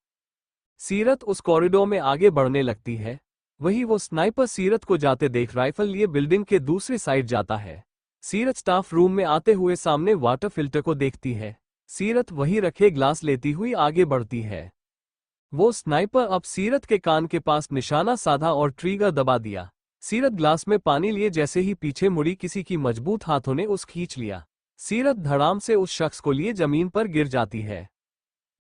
सीरत उस कॉरिडोर में आगे बढ़ने लगती है। वही वो स्नाइपर सीरत को जाते देख राइफल लिए बिल्डिंग के दूसरी साइड जाता है। सीरत स्टाफ रूम में आते हुए सामने वाटर फिल्टर को देखती है। सीरत वही रखे ग्लास लेती हुई आगे बढ़ती है। वो स्नाइपर अब सीरत के कान के पास निशाना साधा और ट्रिगर दबा दिया। सीरत ग्लास में पानी लिए जैसे ही पीछे मुड़ी, किसी की मजबूत हाथों ने उस खींच लिया। सीरत धड़ाम से उस शख्स को लिए जमीन पर गिर जाती है।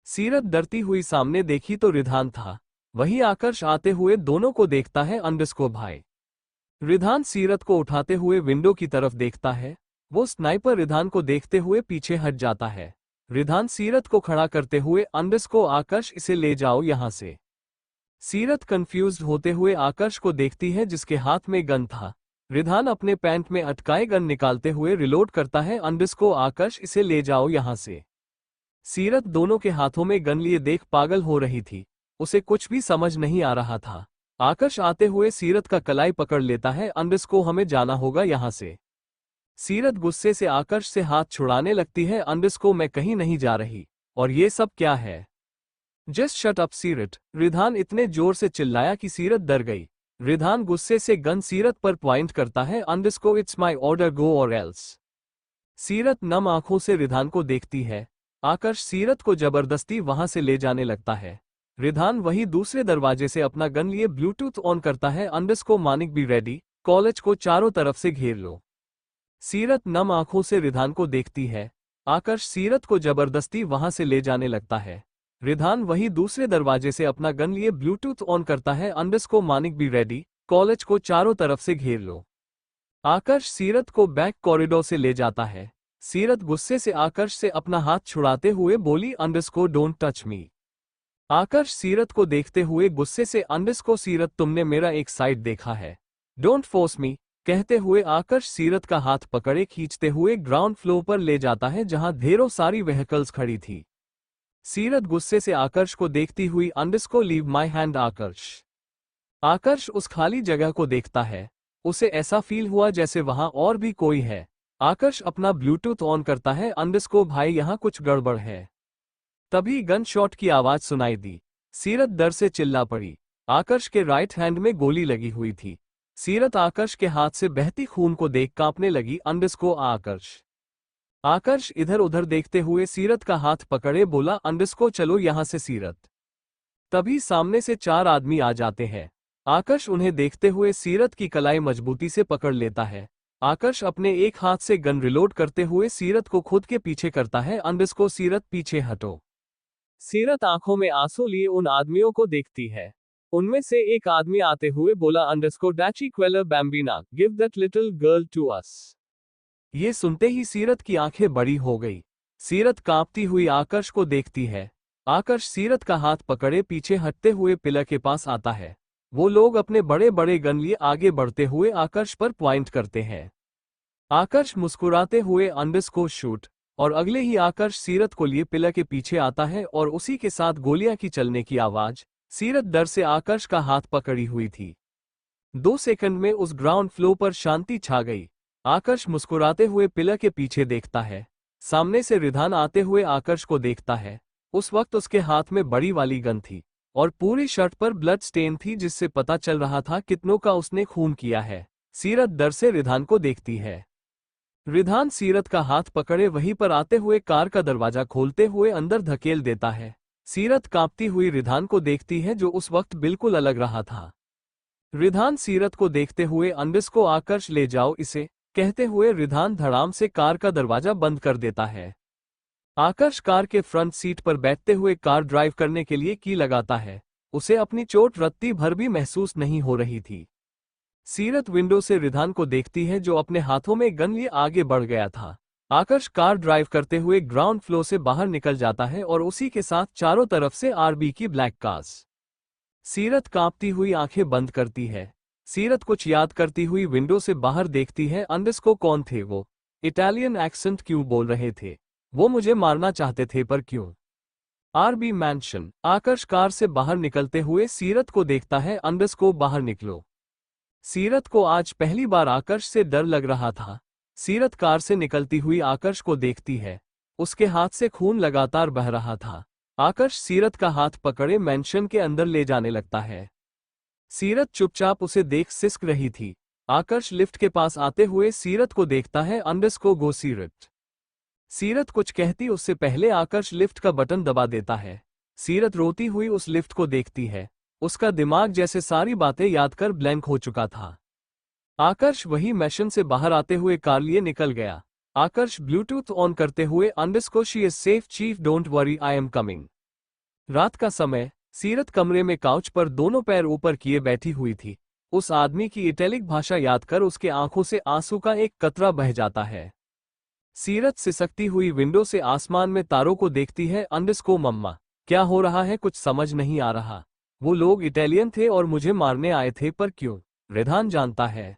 सीरत डरती हुई सामने देखी तो रिधान था। वही आकर्ष आते हुए दोनों को देखता है। अंडरस्को भाई। रिधान सीरत को उठाते हुए विंडो की तरफ देखता है। वो स्नाइपर रिधान को देखते हुए पीछे हट जाता है। रिधान सीरत को खड़ा करते हुए, अंडरस्को आकर्ष इसे ले जाओ यहां से। सीरत कंफ्यूज्ड होते हुए आकर्ष को देखती है जिसके हाथ में गन था। रिधान अपने पैंट में अटकाए गन निकालते हुए रिलोड करता है। अंडरस्को आकर्ष इसे ले जाओ यहां से। सीरत दोनों के हाथों में गन लिए देख पागल हो रही थी। उसे कुछ भी समझ नहीं आ रहा था। आकर्ष आते हुए सीरत का कलाई पकड़ लेता है। अंडरस्को हमें जाना होगा यहां से। सीरत गुस्से से आकर्ष से हाथ छुड़ाने लगती है। अंडरस्को मैं कहीं नहीं जा रही। और ये सब क्या है? जस्ट शट अप सीरत, रिधान इतने जोर से चिल्लाया कि सीरत डर गई। रिधान गुस्से से गन सीरत पर पॉइंट करता है। अंडरस्को इट्स माई ऑर्डर, गो और एल्स। सीरत नम आंखों से रिधान को देखती है। आकर्ष सीरत को जबरदस्ती वहां से ले जाने लगता है। रिधान वही दूसरे दरवाजे से अपना गन लिए ब्लूटूथ ऑन करता है। अंडरस्को मानिक बी रेडी, कॉलेज को चारों तरफ से घेर लो। सीरत नम आंखों से रिधान को देखती है। आकर्ष सीरत को जबरदस्ती वहां से ले जाने लगता है। रिधान वही दूसरे दरवाजे से अपना गन लिए ब्लूटूथ ऑन करता है। अंडरस्को मानिक बी रेडी, कॉलेज को चारों तरफ से घेर लो। आकर्ष सीरत को बैक कॉरिडोर से ले जाता है। सीरत गुस्से से आकर्ष से अपना हाथ छुड़ाते हुए बोली, अंडरस्को डोंट टच मी। आकर्ष सीरत को देखते हुए गुस्से से, अंडरस्को सीरत तुमने मेरा एक साइड देखा है, डोंट फोर्स मी। कहते हुए आकर्ष सीरत का हाथ पकड़े खींचते हुए ग्राउंड फ्लोर पर ले जाता है जहां ढेरों सारी व्हीकल्स खड़ी थी। सीरत गुस्से से आकर्ष को देखती हुई, अंडरस्को लीव माई हैंड आकर्ष। आकर्ष उस खाली जगह को देखता है। उसे ऐसा फील हुआ जैसे वहां और भी कोई है। आकर्ष अपना ब्लूटूथ ऑन करता है। अंडरस्को भाई यहां कुछ गड़बड़ है। तभी गन शॉट की आवाज सुनाई दी। सीरत डर से चिल्ला पड़ी। आकर्ष के राइट हैंड में गोली लगी हुई थी। सीरत आकर्ष के हाथ से बहती खून को देख कांपने लगी। अंडरस्को आकर्ष। आकर्ष इधर उधर देखते हुए सीरत का हाथ पकड़े बोला, अंडरस्को चलो यहां से सीरत। तभी सामने से 4 आदमी आ जाते हैं। आकर्ष उन्हें देखते हुए सीरत की कलाई मजबूती से पकड़ लेता है। आकर्ष अपने एक हाथ से गन रिलोड करते हुए सीरत को खुद के पीछे करता है। अंडरस्को सीरत पीछे हटो। सीरत आंखों में आंसू लिए उन आदमियों को देखती है। उनमें से एक आदमी आते हुए बोला, अंडरस्को डैची क्वेलर बैम्बीना, give that little girl to us. ये सुनते ही सीरत की आंखें बड़ी हो गई। सीरत कांपती हुई आकर्ष को देखती है। आकर्ष सीरत का हाथ पकड़े पीछे हटते हुए पिलर के पास आता है। वो लोग अपने बड़े बड़े गन लिए आगे बढ़ते हुए आकर्ष पर पॉइंट करते हैं। आकर्ष मुस्कुराते हुए, अंडरस्को शूट। और अगले ही आकर्ष सीरत को लिए पिलर के पीछे आता है और उसी के साथ गोलियां की चलने की आवाज। सीरत डर से आकर्ष का हाथ पकड़ी हुई थी। 2 सेकंड में उस ग्राउंड फ्लोर पर शांति छा गई। आकर्ष मुस्कुराते हुए पिलर के पीछे देखता है। सामने से रिधान आते हुए आकर्ष को देखता है। उस वक्त उसके हाथ में बड़ी वाली गन थी और पूरी शर्ट पर ब्लड स्टेन थी जिससे पता चल रहा था कितनों का उसने खून किया है। सीरत डर से रिधान को देखती है। रिधान सीरत का हाथ पकड़े वहीं पर आते हुए कार का दरवाजा खोलते हुए अंदर धकेल देता है। सीरत कांपती हुई रिधान को देखती है जो उस वक्त बिल्कुल अलग रहा था। रिधान सीरत को देखते हुए अंडिस को आकर्ष ले जाओ इसे कहते हुए रिधान धड़ाम से कार का दरवाजा बंद कर देता है। आकर्ष कार के फ्रंट सीट पर बैठते हुए कार ड्राइव करने के लिए की लगाता है। उसे अपनी चोट रत्ती भर भी महसूस नहीं हो रही थी। सीरत विंडो से रिधान को देखती है जो अपने हाथों में गन लिए आगे बढ़ गया था। आकर्ष कार ड्राइव करते हुए ग्राउंड फ्लोर से बाहर निकल जाता है और उसी के साथ चारों तरफ से आरबी की ब्लैक कार्स। सीरत कांपती हुई आंखें बंद करती है। सीरत कुछ याद करती हुई विंडो से बाहर देखती है अंडिस को कौन थे वो, इटालियन एक्सेंट क्यों बोल रहे थे, वो मुझे मारना चाहते थे पर क्यों। RB mention. आकर्ष कार से बाहर निकलते हुए सीरत को देखता है अंडिस को बाहर निकलो। सीरत को आज पहली बार आकर्ष से डर लग रहा था। सीरत कार से निकलती हुई आकर्ष को देखती है। उसके हाथ से खून लगातार बह रहा था। आकर्ष सीरत का हाथ पकड़े मेंशन के अंदर ले जाने लगता है। सीरत चुपचाप उसे देख सिसक रही थी। आकर्ष लिफ्ट के पास आते हुए सीरत को देखता है अंडिस को गो सीरत। सीरत कुछ कहती उससे पहले आकर्ष लिफ्ट का बटन दबा देता है। सीरत रोती हुई उस लिफ्ट को देखती है। उसका दिमाग जैसे सारी बातें याद कर ब्लैंक हो चुका था। आकर्ष वही मैशन से बाहर आते हुए कार लिए निकल गया। आकर्ष ब्लूटूथ ऑन करते हुए अंडिस को she is safe chief don't worry I am coming. रात का समय। सीरत कमरे में काउच पर दोनों पैर ऊपर किए बैठी हुई थी। उस आदमी की इटैलिक भाषा याद कर उसके आंखों से आंसू का एक कतरा बह जाता है। सीरत सिसकती हुई विंडो से आसमान में तारों को देखती है। अंडिस को मम्मा क्या हो रहा है कुछ समझ नहीं आ रहा। वो लोग इटालियन थे और मुझे मारने आए थे पर क्यों, रिधान जानता है।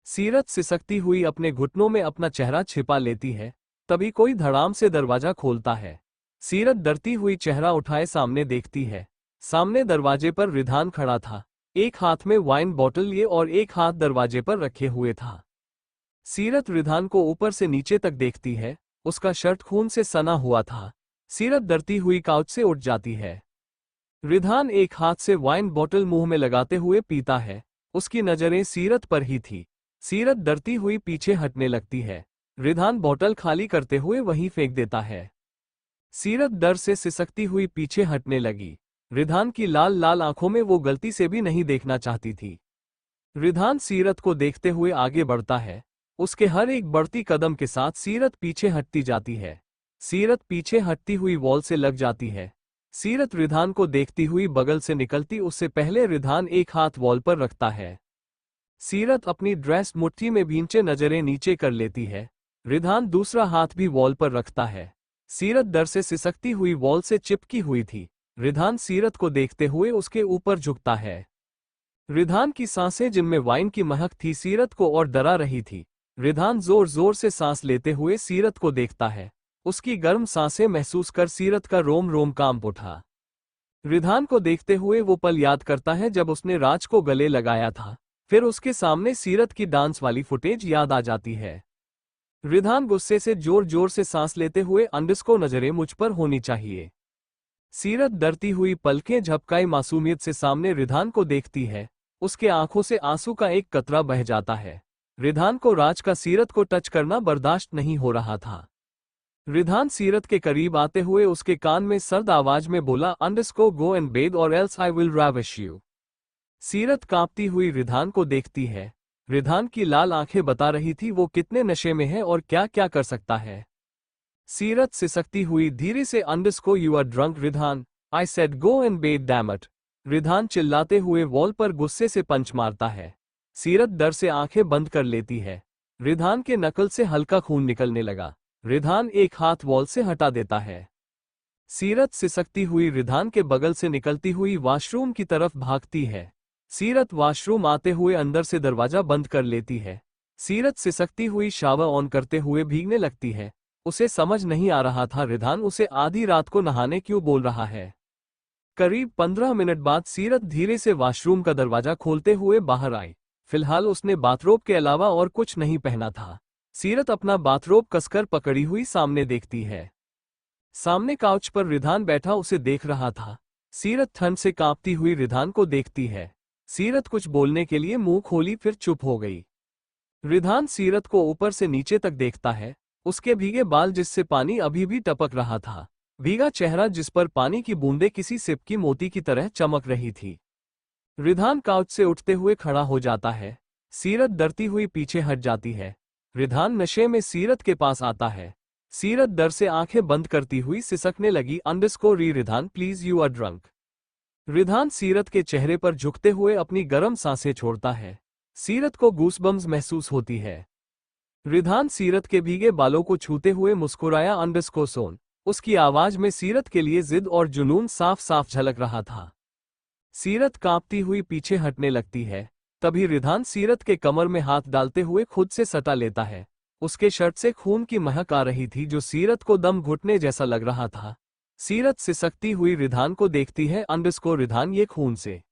सीरत सिसकती हुई अपने घुटनों में अपना चेहरा छिपा लेती है। तभी कोई धड़ाम से दरवाजा खोलता है। सीरत डरती हुई चेहरा उठाए सामने देखती है। सामने दरवाजे पर रिधान खड़ा था। एक हाथ में वाइन बॉटल लिए और एक हाथ दरवाजे पर रखे हुए था। सीरत रिधान को ऊपर से नीचे तक देखती है। उसका शर्ट खून से सना हुआ था। सीरत डरती हुई काउच से उठ जाती है। रिधान एक हाथ से वाइन बॉटल मुंह में लगाते हुए पीता है। उसकी नजरें सीरत पर ही थी। सीरत डरती हुई पीछे हटने लगती है। रिधान बॉटल खाली करते हुए वहीं फेंक देता है। सीरत डर से सिसकती हुई पीछे हटने लगी। रिधान की लाल लाल आंखों में वो गलती से भी नहीं देखना चाहती थी। रिधान सीरत को देखते हुए आगे बढ़ता है। उसके हर एक बढ़ती कदम के साथ सीरत पीछे हटती जाती है। सीरत पीछे हटती हुई वॉल से लग जाती है। सीरत रिधान को देखती हुई बगल से निकलती उससे पहले रिधान एक हाथ वॉल पर रखता है। सीरत अपनी ड्रेस मुट्ठी में भींचे नजरें नीचे कर लेती है। रिधान दूसरा हाथ भी वॉल पर रखता है। सीरत डर से सिसकती हुई वॉल से चिपकी हुई थी। रिधान सीरत को देखते हुए उसके ऊपर झुकता है। रिधान की सांसें जिनमें वाइन की महक थी सीरत को और डरा रही थी। रिधान जोर जोर से सांस लेते हुए सीरत को देखता है। उसकी गर्म सांसें महसूस कर सीरत का रोम रोम कांप उठा। रिधान को देखते हुए वो पल याद करता है जब उसने राज को गले लगाया था। फिर उसके सामने सीरत की डांस वाली फुटेज याद आ जाती है। रिधान गुस्से से जोर जोर से सांस लेते हुए अंडिस को नजरें मुझ पर होनी चाहिए। सीरत डरती हुई पलकें झपकाई मासूमियत से सामने रिधान को देखती है। उसके आंखों से आंसू का एक कतरा बह जाता है। रिधान को राज का सीरत को टच करना बर्दाश्त नहीं हो रहा था। रिधान सीरत के करीब आते हुए उसके कान में सर्द आवाज में बोला अंडिस को गो एंड बेद और else I will ravish you. सीरत कांपती हुई रिधान को देखती है। रिधान की लाल आंखें बता रही थी वो कितने नशे में है और क्या क्या कर सकता है। सीरत सिसकती हुई धीरे से अंडिस को you are drunk Ridhan, I said go and bed damn it. Ridhan चिल्लाते हुए वॉल पर गुस्से से पंच मारता है। सीरत डर से आंखें बंद कर लेती है। रिधान के नकल से हल्का खून निकलने लगा। रिधान एक हाथ वॉल से हटा देता है। सीरत सिसकती हुई रिधान के बगल से निकलती हुई वॉशरूम की तरफ भागती है। सीरत वॉशरूम आते हुए अंदर से दरवाजा बंद कर लेती है। सीरत सिसकती हुई शावर ऑन करते हुए भीगने लगती है। उसे समझ नहीं आ रहा था रिधान उसे आधी रात को नहाने क्यों बोल रहा है। करीब 15 मिनट बाद सीरत धीरे से वॉशरूम का दरवाजा खोलते हुए बाहर आई। फिलहाल उसने बाथरोब के अलावा और कुछ नहीं पहना था। सीरत अपना बाथरोब कसकर पकड़ी हुई सामने देखती है। सामने काउच पर रिधान बैठा उसे देख रहा था। सीरत ठंड से कांपती हुई रिधान को देखती है। सीरत कुछ बोलने के लिए मुंह खोली फिर चुप हो गई। रिधान सीरत को ऊपर से नीचे तक देखता है। उसके भीगे बाल जिससे पानी अभी भी टपक रहा था। भीगा चेहरा जिस पर पानी की बूंदें किसी सिप की मोती की तरह चमक रही थी। रिधान काउच से उठते हुए खड़ा हो जाता है। सीरत डरती हुई पीछे हट जाती है। रिधान नशे में सीरत के पास आता है। सीरत डर से आंखें बंद करती हुई सिसकने लगी। Ridhan please you are drunk. Ridhan Seerat के चेहरे पर झुकते हुए अपनी गर्म सांसें छोड़ता है। सीरत को गूसबम्स महसूस होती है। रिधान सीरत के भीगे बालों को छूते हुए मुस्कुराया। सोन। उसकी आवाज में सीरत के लिए जिद और जुनून साफ साफ झलक रहा था। सीरत कांपती हुई पीछे हटने लगती है। तभी रिधान सीरत के कमर में हाथ डालते हुए खुद से सटा लेता है। उसके शर्ट से खून की महक आ रही थी जो सीरत को दम घुटने जैसा लग रहा था। सीरत सिसकती हुई रिधान को देखती है। रिधान ये खून से।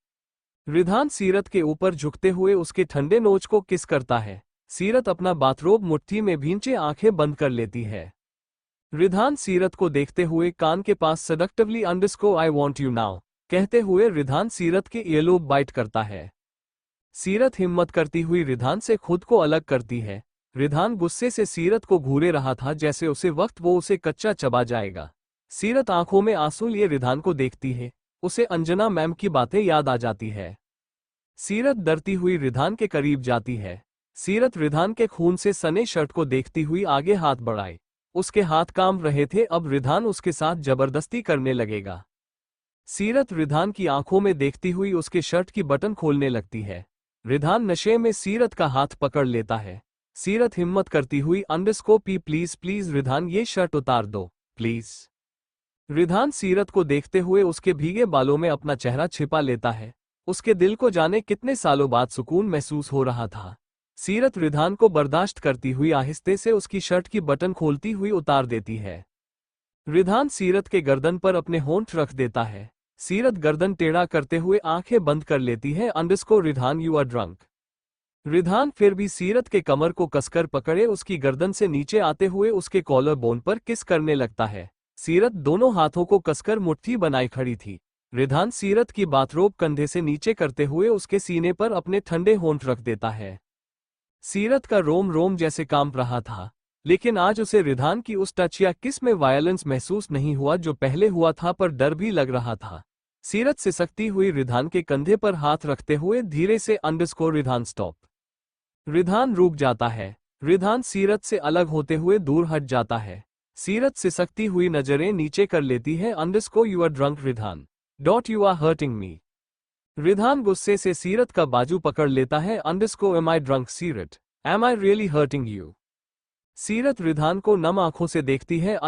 रिधान सीरत के ऊपर झुकते हुए उसके ठंडे नोच को किस करता है। सीरत अपना बाथरोब मुट्ठी में भींचे आंखें बंद कर लेती है। रिधान सीरत को देखते हुए कान के पास सडक्टिवली आई वॉन्ट यू नाउ कहते हुए रिधान सीरत के ईयरलोब बाइट करता है। सीरत हिम्मत करती हुई रिधान से खुद को अलग करती है। रिधान गुस्से से सीरत को घूरे रहा था जैसे उसे वक्त वो उसे कच्चा चबा जाएगा। सीरत आंखों में आंसू लिए रिधान को देखती है। उसे अंजना मैम की बातें याद आ जाती है। सीरत डरती हुई रिधान के करीब जाती है। सीरत रिधान के खून से सने शर्ट को देखती हुई आगे हाथ बढ़ाए। उसके हाथ कांप रहे थे। अब रिधान उसके साथ जबरदस्ती करने लगेगा। सीरत रिधान की आंखों में देखती हुई उसके शर्ट की बटन खोलने लगती है। रिधान नशे में सीरत का हाथ पकड़ लेता है। सीरत हिम्मत करती हुई प्लीज प्लीज रिधान ये शर्ट उतार दो प्लीज। रिधान सीरत को देखते हुए उसके भीगे बालों में अपना चेहरा छिपा लेता है। उसके दिल को जाने कितने सालों बाद सुकून महसूस हो रहा था। सीरत रिधान को बर्दाश्त करती हुई आहिस्ते से उसकी शर्ट की बटन खोलती हुई उतार देती है। रिधान सीरत के गर्दन पर अपने होंठ रख देता है। सीरत गर्दन टेढ़ा करते हुए आंखें बंद कर लेती है। Ridhan you are drunk. Ridhan फिर भी सीरत के कमर को कसकर पकड़े उसकी गर्दन से नीचे आते हुए उसके कॉलर बोन पर किस करने लगता है। सीरत दोनों हाथों को कसकर मुट्ठी बनाई खड़ी थी। रिधान सीरत की बाथरोब कंधे से नीचे करते हुए उसके सीने पर अपने ठंडे होंठ रख देता है। सीरत का रोम रोम जैसे कांप रहा था, लेकिन आज उसे रिधान की उस टच या किस में वायलेंस महसूस नहीं हुआ जो पहले हुआ था, पर डर भी लग रहा था। सीरत सिसकती हुई रिधान के कंधे पर हाथ रखते हुए धीरे से रिधान स्टॉप। रिधान रुक जाता है। रिधान सीरत से अलग होते हुए दूर हट जाता है। सीरत सिसकती हुई नजरें नीचे कर लेती है। यू आर ड्रंक रिधान, डॉट you are hurting me. Ridhan गुस्से से सीरत का बाजू पकड़ लेता है। Am I drunk Seerat, am I really hurting you. Seerat Ridhan को नम आंखों से देखती है।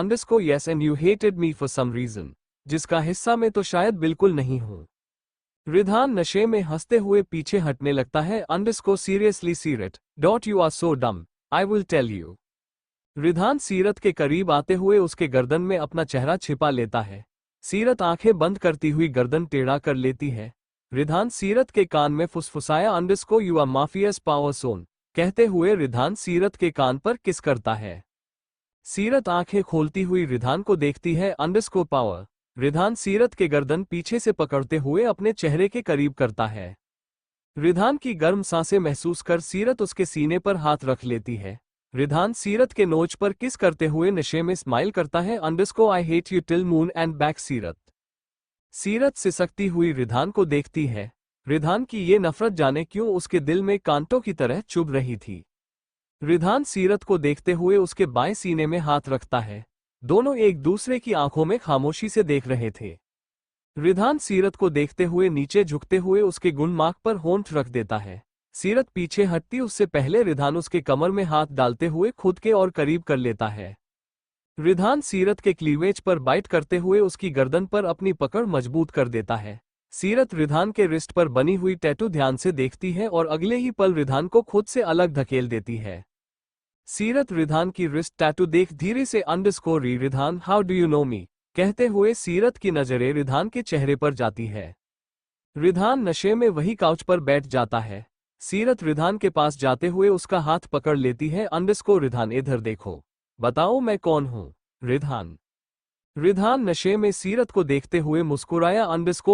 Yes and you hated me for some reason, जिसका हिस्सा मैं तो शायद बिल्कुल नहीं हूं। रिधान नशे में हंसते हुए पीछे हटने लगता है। सीरियसली सीरत, dot you are so dumb, I will tell you. Ridhan Seerat के करीब आते हुए उसके गर्दन में अपना चेहरा छिपा लेता है। सीरत आंखें बंद करती हुई गर्दन टेढ़ा कर लेती है। रिधान सीरत के कान में फुसफुसाया। यू आर माफियस पावर सोन कहते हुए रिधान सीरत के कान पर किस करता है। सीरत आंखें खोलती हुई रिधान को देखती है। पावर। रिधान सीरत के गर्दन पीछे से पकड़ते हुए अपने चेहरे के करीब करता है। रिधान की गर्म सांसें महसूस कर सीरत उसके सीने पर हाथ रख लेती है। रिधान सीरत के नोच पर किस करते हुए नशे में स्माइल करता है। आई hate you till moon and back सीरत। सीरत सिसकती हुई रिधान को देखती है। रिधान की ये नफरत जाने क्यों उसके दिल में कांटों की तरह चुभ रही थी। रिधान सीरत को देखते हुए उसके बाएं सीने में हाथ रखता है। दोनों एक दूसरे की आंखों में खामोशी से देख रहे थे। रिधान सीरत को देखते हुए नीचे झुकते हुए उसके गुणमार्ग पर होंठ रख देता है। सीरत पीछे हटती उससे पहले रिधान उसके कमर में हाथ डालते हुए खुद के और करीब कर लेता है। रिधान सीरत के क्लीवेज पर बाइट करते हुए उसकी गर्दन पर अपनी पकड़ मजबूत कर देता है। सीरत रिधान के रिस्ट पर बनी हुई टैटू ध्यान से देखती है और अगले ही पल रिधान को खुद से अलग धकेल देती है। सीरत रिधान की रिस्ट टैटू देख धीरे से Ridhan how do you know me कहते हुए सीरत की नजरें रिधान के चेहरे पर जाती है। रिधान नशे में वही काउच पर बैठ जाता है। सीरत रिधान के पास जाते हुए उसका हाथ पकड़ लेती है। रिधान इधर देखो, बताओ मैं कौन हूं। रिधान। रिधान नशे में सीरत को देखते हुए मुस्कुराया।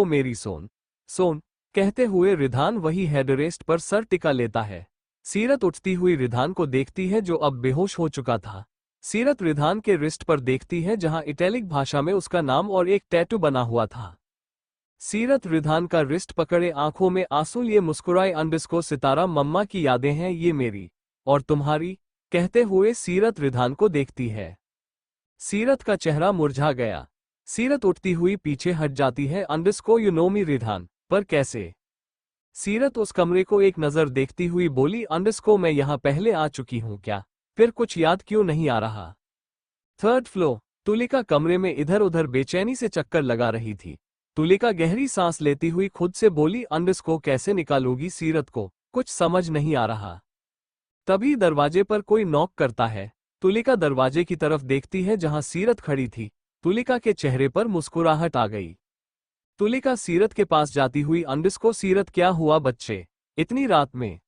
मेरी सोन, सोन कहते हुए रिधान वही हेडरेस्ट पर सर टिका लेता है। सीरत उठती हुई रिधान को देखती है जो अब बेहोश हो चुका था। सीरत रिधान के रिस्ट पर देखती है जहां इटैलिक भाषा में उसका नाम और एक टैटू बना हुआ था। सीरत रिधान का रिस्ट पकड़े आंखों में आंसू लिए मुस्कुराए अंडरस्कोर सितारा मम्मा की यादें हैं ये मेरी और तुम्हारी, कहते हुए सीरत रिधान को देखती है। सीरत का चेहरा मुरझा गया। सीरत उठती हुई पीछे हट जाती है। अंडरस्कोर यू नो मी रिधान, पर कैसे? सीरत उस कमरे को एक नजर देखती हुई बोली, अंडरस्कोर मैं यहाँ पहले आ चुकी हूँ क्या? फिर कुछ याद क्यों नहीं आ रहा? Third floor. तुलिका कमरे में इधर उधर बेचैनी से चक्कर लगा रही थी। तुलिका गहरी सांस लेती हुई खुद से बोली, अंडरस्कोर कैसे निकालूंगी सीरत को, कुछ समझ नहीं आ रहा। तभी दरवाजे पर कोई नॉक करता है। तुलिका दरवाजे की तरफ देखती है जहां सीरत खड़ी थी। तुलिका के चेहरे पर मुस्कुराहट आ गई। तुलिका सीरत के पास जाती हुई, अंडरस्कोर सीरत क्या हुआ बच्चे, इतनी रात में?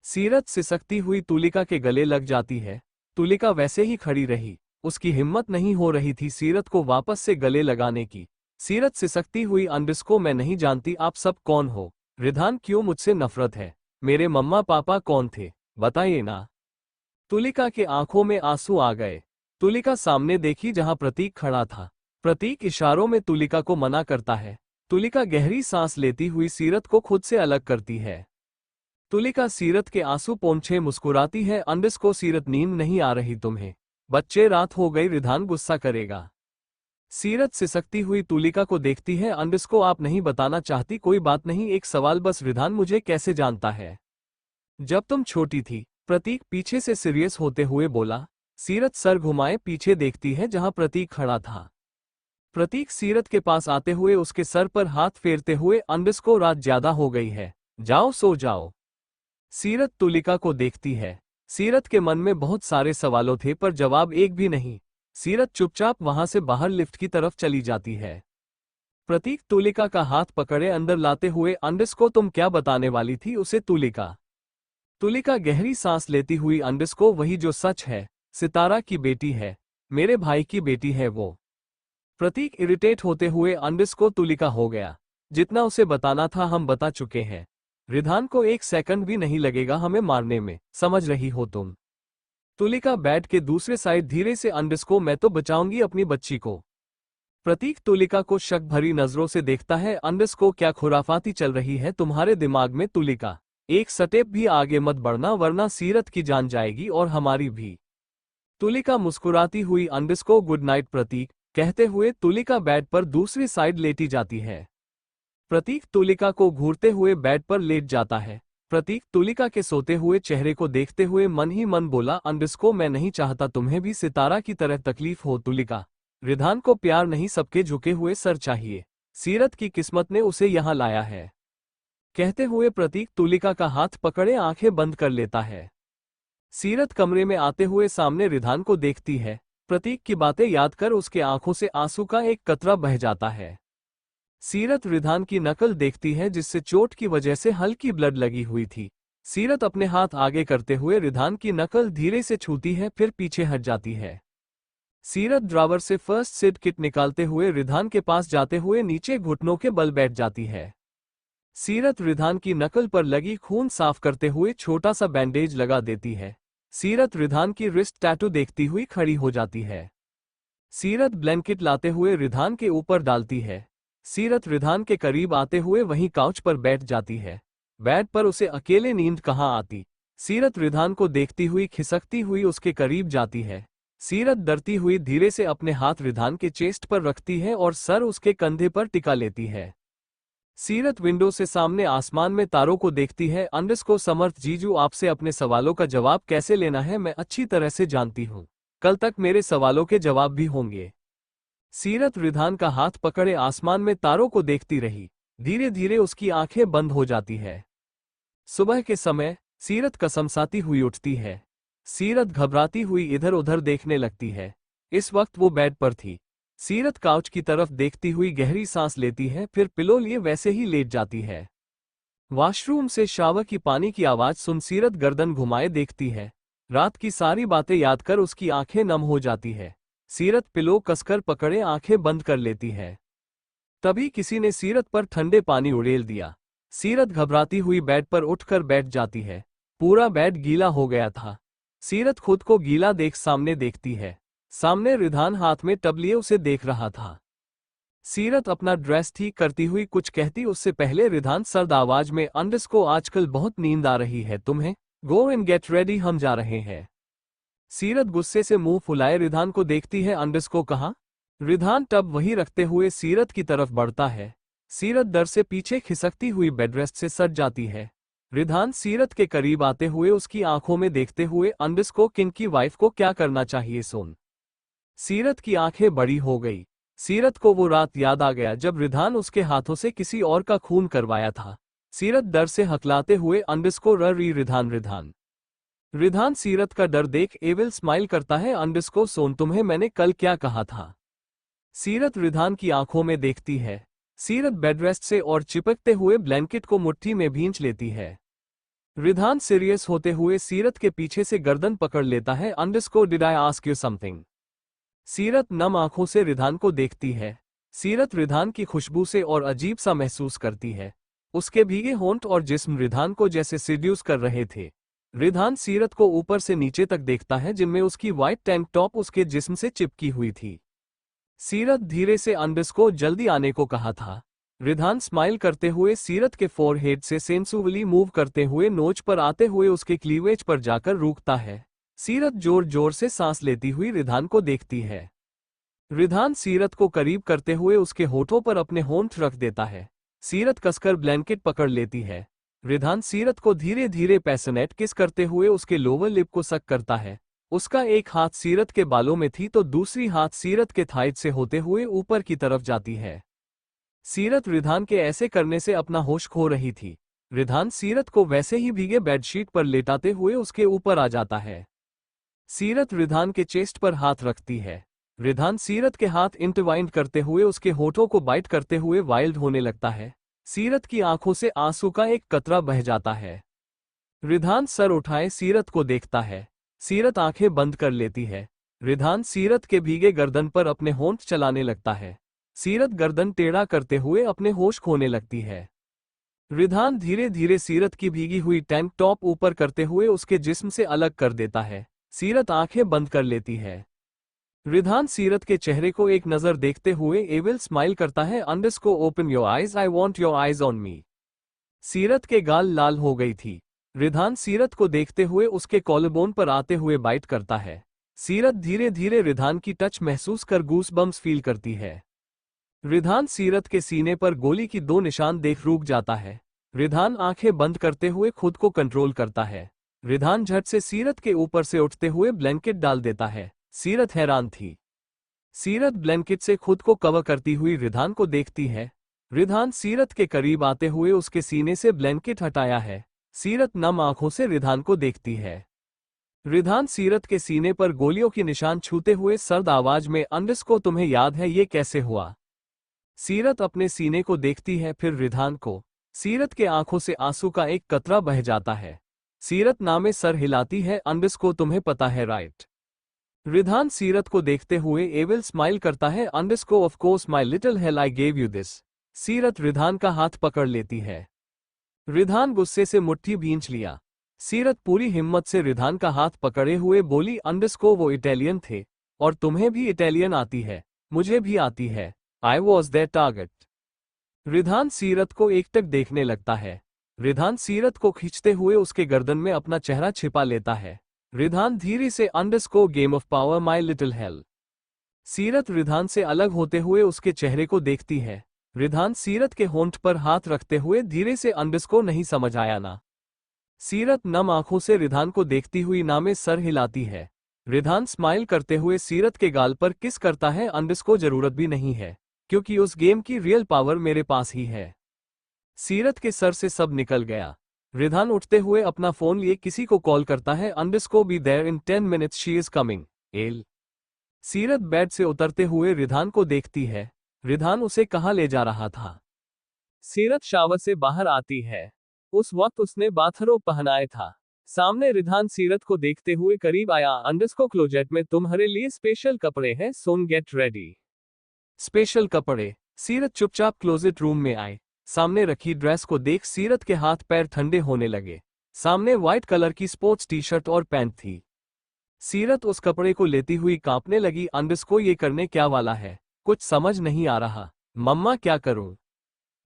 सीरत सिसकती हुई तुलिका के गले लग जाती है। तुलिका वैसे ही खड़ी रही, उसकी हिम्मत नहीं हो रही थी सीरत को वापस से गले लगाने की। सीरत सिसकती हुई, अंडरस्कोर मैं नहीं जानती आप सब कौन हो। रिधान क्यों मुझसे नफरत है? मेरे मम्मा पापा कौन थे, बताइए ना। तुलिका के आंखों में आंसू आ गए। तुलिका सामने देखी जहां प्रतीक खड़ा था। प्रतीक इशारों में तुलिका को मना करता है। तुलिका गहरी सांस लेती हुई सीरत को खुद से अलग करती है। तुलिका सीरत के आंसू पोंछे मुस्कुराती है, अंडरस्कोर सीरत नींद नहीं आ रही तुम्हें? बच्चे रात हो गई, रिधान गुस्सा करेगा। सीरत सिसकती हुई तुलिका को देखती है, अंडरस्कोर आप नहीं बताना चाहती, कोई बात नहीं, एक सवाल बस, रिधान मुझे कैसे जानता है? जब तुम छोटी थी, प्रतीक पीछे से सीरियस होते हुए बोला। सीरत सर घुमाए पीछे देखती है जहां प्रतीक खड़ा था। प्रतीक सीरत के पास आते हुए उसके सर पर हाथ फेरते हुए, अंडरस्कोर रात ज्यादा हो गई है, जाओ सो जाओ। सीरत तुलिका को देखती है। सीरत के मन में बहुत सारे सवालों थे पर जवाब एक भी नहीं। सीरत चुपचाप वहां से बाहर लिफ्ट की तरफ चली जाती है। प्रतीक तुलिका का हाथ पकड़े अंदर लाते हुए, अंडरस्कोर तुम क्या बताने वाली थी उसे? तुलिका गहरी सांस लेती हुई, अंडरस्कोर वही जो सच है, सितारा की बेटी है, मेरे भाई की बेटी है वो। प्रतीक इरिटेट होते हुए, अंडरस्कोर तुलिका हो गया, जितना उसे बताना था हम बता चुके हैं। रिधान को एक सेकंड भी नहीं लगेगा हमें मारने में, समझ रही हो तुम? तुलिका बेड के दूसरे साइड धीरे से, अंडरस्कोर मैं तो बचाऊंगी अपनी बच्ची को। प्रतीक तुलिका को शक भरी नजरों से देखता है, अंडरस्कोर क्या खुराफाती चल रही है तुम्हारे दिमाग में? तुलिका एक स्टेप भी आगे मत बढ़ना वरना सीरत की जान जाएगी और हमारी भी। तुलिका मुस्कुराती हुई, अंडरस्कोर गुड नाइट प्रतीक, कहते हुए तुलिका बेड पर दूसरी साइड लेटी जाती है। प्रतीक तुलिका को घूरते हुए बेड पर लेट जाता है। प्रतीक तुलिका के सोते हुए चेहरे को देखते हुए मन ही मन बोला, अंडरस्कोर मैं नहीं चाहता तुम्हें भी सितारा की तरह तकलीफ हो। तुलिका रिधान को प्यार नहीं, सबके झुके हुए सर चाहिए। सीरत की किस्मत ने उसे यहाँ लाया है। कहते हुए प्रतीक तुलिका का हाथ पकड़े आंखें बंद कर लेता है। सीरत कमरे में आते हुए सामने रिधान को देखती है। प्रतीक की बातें याद कर उसके आंखों से आंसू का एक कतरा बह जाता है। सीरत रिधान की नकल देखती है जिससे चोट की वजह से हल्की ब्लड लगी हुई थी। सीरत अपने हाथ आगे करते हुए रिधान की नकल धीरे से छूती है, फिर पीछे हट जाती है। सीरत ड्रावर से फर्स्ट एड किट निकालते हुए रिधान के पास जाते हुए नीचे घुटनों के बल बैठ जाती है। सीरत रिधान की नकल पर लगी खून साफ करते हुए छोटा सा बैंडेज लगा देती है। सीरत रिधान की रिस्ट टैटू देखती हुई खड़ी हो जाती है। सीरत ब्लैंकेट लाते हुए रिधान के ऊपर डालती है। सीरत रिधान के करीब आते हुए वहीं काउच पर बैठ जाती है। बेड पर उसे अकेले नींद कहाँ आती। सीरत रिधान को देखती हुई खिसकती हुई उसके करीब जाती है। सीरत डरती हुई धीरे से अपने हाथ रिधान के चेस्ट पर रखती है और सर उसके कंधे पर टिका लेती है। सीरत विंडो से सामने आसमान में तारों को देखती है। अंडरस्कोर समर्थ जीजू आपसे अपने सवालों का जवाब कैसे लेना है मैं अच्छी तरह से जानती हूँ, कल तक मेरे सवालों के जवाब भी होंगे। सीरत रिधान का हाथ पकड़े आसमान में तारों को देखती रही। धीरे धीरे उसकी आंखें बंद हो जाती है। सुबह के समय सीरत कसमसाती हुई उठती है। सीरत घबराती हुई इधर उधर देखने लगती है। इस वक्त वो बेड पर थी। सीरत काउच की तरफ देखती हुई गहरी सांस लेती है, फिर पिलो लिए वैसे ही लेट जाती है। वॉशरूम से शावर की पानी की आवाज सुन सीरत गर्दन घुमाए देखती है। रात की सारी बातें याद कर उसकी आंखें नम हो जाती है। सीरत पिलो कसकर पकड़े आंखें बंद कर लेती है। तभी किसी ने सीरत पर ठंडे पानी उड़ेल दिया। सीरत घबराती हुई बेड पर उठकर बैठ जाती है। पूरा बेड गीला हो गया था। सीरत खुद को गीला देख सामने देखती है। सामने रिधान हाथ में टब लिए उसे देख रहा था। सीरत अपना ड्रेस ठीक करती हुई कुछ कहती उससे पहले रिधान सर्द आवाज में, अंडस को आजकल बहुत नींद आ रही है तुम्हें, गो एंड गेट रेडी हम जा रहे हैं। सीरत गुस्से से मुंह फुलाए रिधान को देखती है, अंडस को कहा? रिधान टब वही रखते हुए सीरत की तरफ बढ़ता है। सीरत डर से पीछे खिसकती हुई बेडरेस्ट से सट जाती है। रिधान सीरत के करीब आते हुए उसकी आंखों में देखते हुए, अंडस को किंग की वाइफ को क्या करना चाहिए सुन। सीरत की आंखें बड़ी हो गई। सीरत को वो रात याद आ गया जब रिधान उसके हाथों से किसी और का खून करवाया था। सीरत डर से हकलाते हुए अंडस को ररी रिधान रिधान। रिधान सीरत का डर देख एविल स्माइल करता है, अंडस को सोन तुम्हें मैंने कल क्या कहा था। सीरत रिधान की आंखों में देखती है। सीरत बेडरेस्ट से और चिपकते हुए ब्लैंकेट को मुट्ठी में भींच लेती है। रिधान सीरियस होते हुए सीरत के पीछे से गर्दन पकड़ लेता है, अंडस को did I ask you something. सीरत नम आंखों से रिधान को देखती है। सीरत रिधान की खुशबू से और अजीब सा महसूस करती है। उसके भीगे होंठ और जिस्म रिधान को जैसे सिड्यूस कर रहे थे। रिधान सीरत को ऊपर से नीचे तक देखता है, जिनमें उसकी व्हाइट टैंक टॉप उसके जिस्म से चिपकी हुई थी। सीरत धीरे से अंडस को जल्दी आने को कहा था। रिधान स्माइल करते हुए सीरत के फोरहेड से सेंसुअली मूव करते हुए नोच पर आते हुए उसके क्लीवेज पर जाकर रुकता है। सीरत जोर जोर से सांस लेती हुई रिधान को देखती है। रिधान सीरत को करीब करते हुए उसके होठों पर अपने होंठ रख देता है। सीरत कसकर ब्लैंकेट पकड़ लेती है। रिधान सीरत को धीरे धीरे पैशनेट किस करते हुए उसके लोअर लिप को सक करता है। उसका एक हाथ सीरत के बालों में थी तो दूसरी हाथ सीरत के थाइज से होते हुए ऊपर की तरफ जाती है। सीरत रिधान के ऐसे करने से अपना होश खो रही थी। रिधान सीरत को वैसे ही भीगे बेडशीट पर लेटाते हुए उसके ऊपर आ जाता है। सीरत रिधान के चेस्ट पर हाथ रखती है। रिधान सीरत के हाथ इंटरवाइंड करते हुए उसके होठों को बाइट करते हुए वाइल्ड होने लगता है। सीरत की आंखों से आंसू का एक कतरा बह जाता है। रिधान सर उठाए सीरत को देखता है। सीरत आंखें बंद कर लेती है। रिधान सीरत के भीगे गर्दन पर अपने होंठ चलाने लगता है। सीरत गर्दन टेढ़ा करते हुए अपने होश खोने लगती है। रिधान धीरे धीरे सीरत की भीगी हुई टैंक टॉप ऊपर करते हुए उसके जिस्म से अलग कर देता है। सीरत आंखें बंद कर लेती है। रिधान सीरत के चेहरे को एक नजर देखते हुए एविल स्माइल करता है, अंडस को open your eyes, I want your eyes on me. सीरत के गाल लाल हो गई थी। रिधान सीरत को देखते हुए उसके कॉलरबोन पर आते हुए बाइट करता है। सीरत धीरे धीरे रिधान की टच महसूस कर गूस बम्स फील करती है। रिधान सीरत के सीने पर गोली की 2 निशान देख रुक जाता है। रिधान आंखें बंद करते हुए खुद को कंट्रोल करता है। रिधान झट से सीरत के ऊपर से उठते हुए ब्लैंकेट डाल देता है। सीरत हैरान थी। सीरत ब्लैंकेट से खुद को कवर करती हुई रिधान को देखती है। रिधान सीरत के करीब आते हुए उसके सीने से ब्लैंकेट हटाया है। सीरत नम आंखों से रिधान को देखती है। रिधान सीरत के सीने पर गोलियों के निशान छूते हुए सर्द आवाज में, अंडस को तुम्हें याद है ये कैसे हुआ? सीरत अपने सीने को देखती है, फिर रिधान को। सीरत के आंखों से आंसू का एक कतरा बह जाता है। सीरत नामे सर हिलाती है, अंडस को तुम्हें पता है राइट? रिधान सीरत को देखते हुए एविल स्माइल करता है, अंडस को of course my little hell I gave you this. सीरत रिधान का हाथ पकड़ लेती है। रिधान गुस्से से मुट्ठी भींच लिया। सीरत पूरी हिम्मत से रिधान का हाथ पकड़े हुए बोली, अंडस को वो इटालियन थे और तुम्हें भी इटालियन आती है, मुझे भी आती है। I was their target. Ridhan सीरत को एकटक देखने लगता है। रिधान सीरत को खींचते हुए उसके गर्दन में अपना चेहरा छिपा लेता है। रिधान धीरे से, अंडस को game of power my little hello. सीरत रिधान से अलग होते हुए उसके चेहरे को देखती है। रिधान सीरत के होंठ पर हाथ रखते हुए धीरे से, अंडस को नहीं समझ आया ना? सीरत नम आंखों से रिधान को देखती हुई नामे सर हिलाती है। रिधान स्माइल करते हुए सीरत के गाल पर किस करता है, अंडस को जरूरत भी नहीं है क्योंकि उस गेम की रियल पावर मेरे पास ही है। सीरत के सर से सब निकल गया। रिधान उठते हुए अपना फोन लिए किसी को कॉल करता है, अंडस को be there in 10 minutes she is coming एल। सीरत बेड से उतरते हुए रिधान को देखती है। रिधान उसे कहाँ ले जा रहा था? सीरत शावर से बाहर आती है। उस वक्त उसने बाथरोब पहनाया था। सामने रिधान सीरत को देखते हुए करीब आया, अंडस को क्लोजेट में तुम्हारे लिए स्पेशल कपड़े हैं, सोन गेट रेडी। स्पेशल कपड़े? सीरत चुपचाप क्लोजेट रूम में आए। सामने रखी ड्रेस को देख सीरत के हाथ पैर ठंडे होने लगे। सामने व्हाइट कलर की स्पोर्ट्स टी शर्ट और पैंट थी। सीरत उस कपड़े को लेती हुई कांपने लगी, अंडस को ये करने क्या वाला है, कुछ समझ नहीं आ रहा। मम्मा क्या करूं?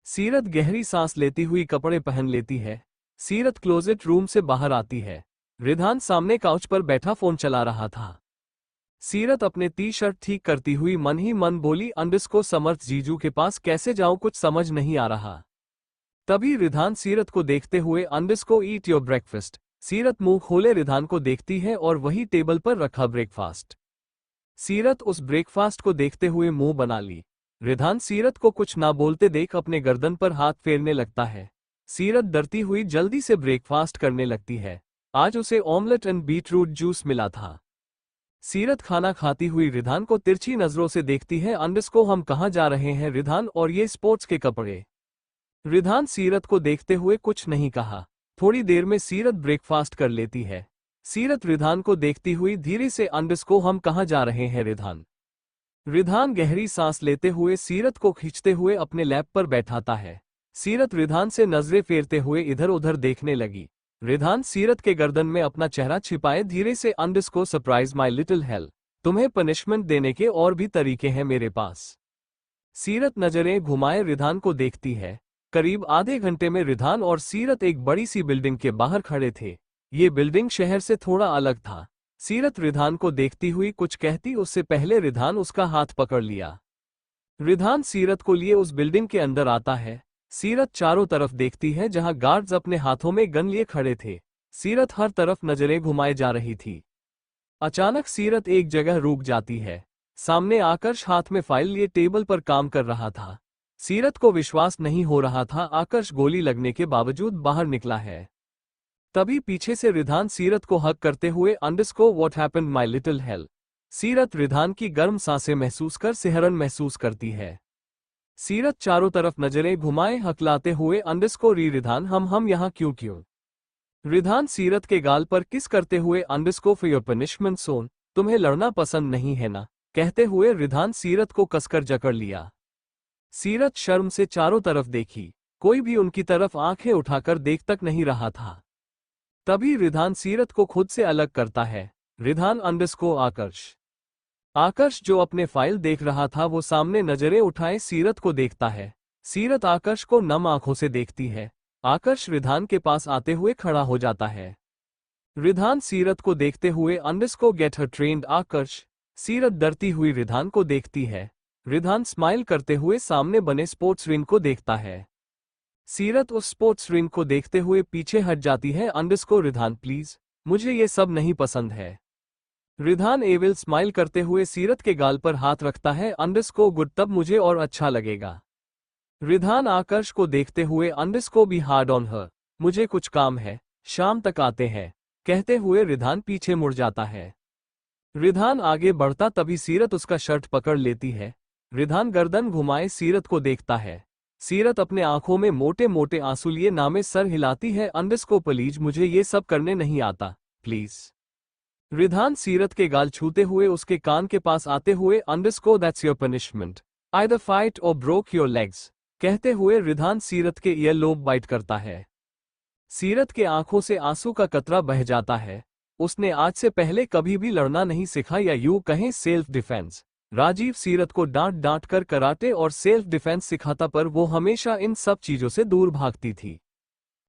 सीरत गहरी सांस लेती हुई कपड़े पहन लेती है। सीरत क्लोजेट रूम से बाहर आती है। रिधान सामने काउच पर बैठा फोन चला रहा था। सीरत अपने टी शर्ट ठीक करती हुई मन ही मन बोली, अंडरस्को समर्थ जीजू के पास कैसे जाऊं, कुछ समझ नहीं आ रहा। तभी रिधान सीरत को देखते हुए, अंडरस्को ईट योर ब्रेकफास्ट। सीरत मुंह खोले रिधान को देखती है और वही टेबल पर रखा ब्रेकफास्ट। सीरत उस ब्रेकफास्ट को देखते हुए मुंह बना ली। रिधान सीरत को कुछ ना बोलते देख अपने गर्दन पर हाथ फेरने लगता है। सीरत डरती हुई जल्दी से ब्रेकफास्ट करने लगती है। आज उसे ऑमलेट एंड बीटरूट जूस मिला था। सीरत खाना खाती हुई रिधान को तिरछी नजरों से देखती है। अंडरस्को हम कहाँ जा रहे हैं रिधान, और ये स्पोर्ट्स के कपड़े? रिधान सीरत को देखते हुए कुछ नहीं कहा। थोड़ी देर में सीरत ब्रेकफास्ट कर लेती है। सीरत रिधान को देखती हुई धीरे से, अंडरस्को हम कहाँ जा रहे हैं रिधान? रिधान गहरी सांस लेते हुए सीरत को खींचते हुए अपने लैप पर बैठाता है। सीरत रिधान से नजरें फेरते हुए इधर उधर देखने लगी। रिधान सीरत के गर्दन में अपना चेहरा छिपाए धीरे से, अंडरस्को सरप्राइज माई लिटिल हेल, तुम्हें पनिशमेंट देने के और भी तरीके हैं मेरे पास। सीरत नजरें घुमाए रिधान को देखती है। करीब आधे घंटे में रिधान और सीरत एक बड़ी सी बिल्डिंग के बाहर खड़े थे। ये बिल्डिंग शहर से थोड़ा अलग था। सीरत रिधान को देखती हुई कुछ कहती उससे पहले रिधान उसका हाथ पकड़ लिया। रिधान सीरत को लिए उस बिल्डिंग के अंदर आता है। सीरत चारों तरफ देखती है जहां गार्ड्स अपने हाथों में गन लिए खड़े थे। सीरत हर तरफ नजरें घुमाए जा रही थी। अचानक सीरत एक जगह रुक जाती है। सामने आकर्ष हाथ में फाइल लिए टेबल पर काम कर रहा था। सीरत को विश्वास नहीं हो रहा था आकर्ष गोली लगने के बावजूद बाहर निकला है। तभी पीछे से रिधान सीरत को हक करते हुए, अंडरस्को what happened my little hello. सीरत रिधान की गर्म सांसें महसूस कर सिहरन महसूस करती है। सीरत चारों तरफ नजरें घुमाए हकलाते हुए, अंडरस्को रिधान हम यहाँ क्यों? रिधान सीरत के गाल पर किस करते हुए, अंडरस्को फॉर योर पनिशमेंट सोन, तुम्हें लड़ना पसंद नहीं है ना, कहते हुए रिधान सीरत को कसकर जकड़ लिया। सीरत शर्म से चारों तरफ देखी। कोई भी उनकी तरफ आंखें उठाकर देख तक नहीं रहा था। तभी रिधान सीरत को खुद से अलग करता है। रिधान अंडरस्को आकर्ष। आकर्ष जो अपने फाइल देख रहा था वो सामने नजरें उठाए सीरत को देखता है। सीरत आकर्ष को नम आंखों से देखती है। आकर्ष रिधान के पास आते हुए खड़ा हो जाता है। रिधान सीरत को देखते हुए, अंडरस्को गेट हर ट्रेंड आकर्ष। सीरत डरती हुई रिधान को देखती है। रिधान स्माइल करते हुए सामने बने स्पोर्ट्स रिंग को देखता है। सीरत उस स्पोर्ट्स रिंग को देखते हुए पीछे हट जाती है। अंडरस्को रिधान प्लीज, मुझे ये सब नहीं पसंद है। रिधान एविल स्माइल करते हुए सीरत के गाल पर हाथ रखता है। अंडरस्को गुड, तब मुझे और अच्छा लगेगा। रिधान आकर्ष को देखते हुए, underscore be hard on her, मुझे कुछ काम है, शाम तक आते हैं, कहते हुए रिधान पीछे मुड़ जाता है। रिधान आगे बढ़ता तभी सीरत उसका शर्ट पकड़ लेती है। रिधान गर्दन घुमाए सीरत को देखता है। सीरत अपने आंखों में मोटे मोटे आंसू लिए नामे सर हिलाती है। अंडरस्को प्लीज, मुझे ये सब करने नहीं आता, प्लीज। रिधान सीरत के गाल छूते हुए उसके कान के पास आते हुए, अंडरस्को that's your punishment, either fight और ब्रोक योर लेग्स, कहते हुए रिधान सीरत के ईयर लोब बाइट करता है। सीरत के आंखों से आंसू का कतरा बह जाता है। उसने आज से पहले कभी भी लड़ना नहीं सीखा, या यूं कहें सेल्फ डिफेंस। राजीव सीरत को डांट डांट कर कराटे और सेल्फ डिफेंस सिखाता, पर वो हमेशा इन सब चीजों से दूर भागती थी।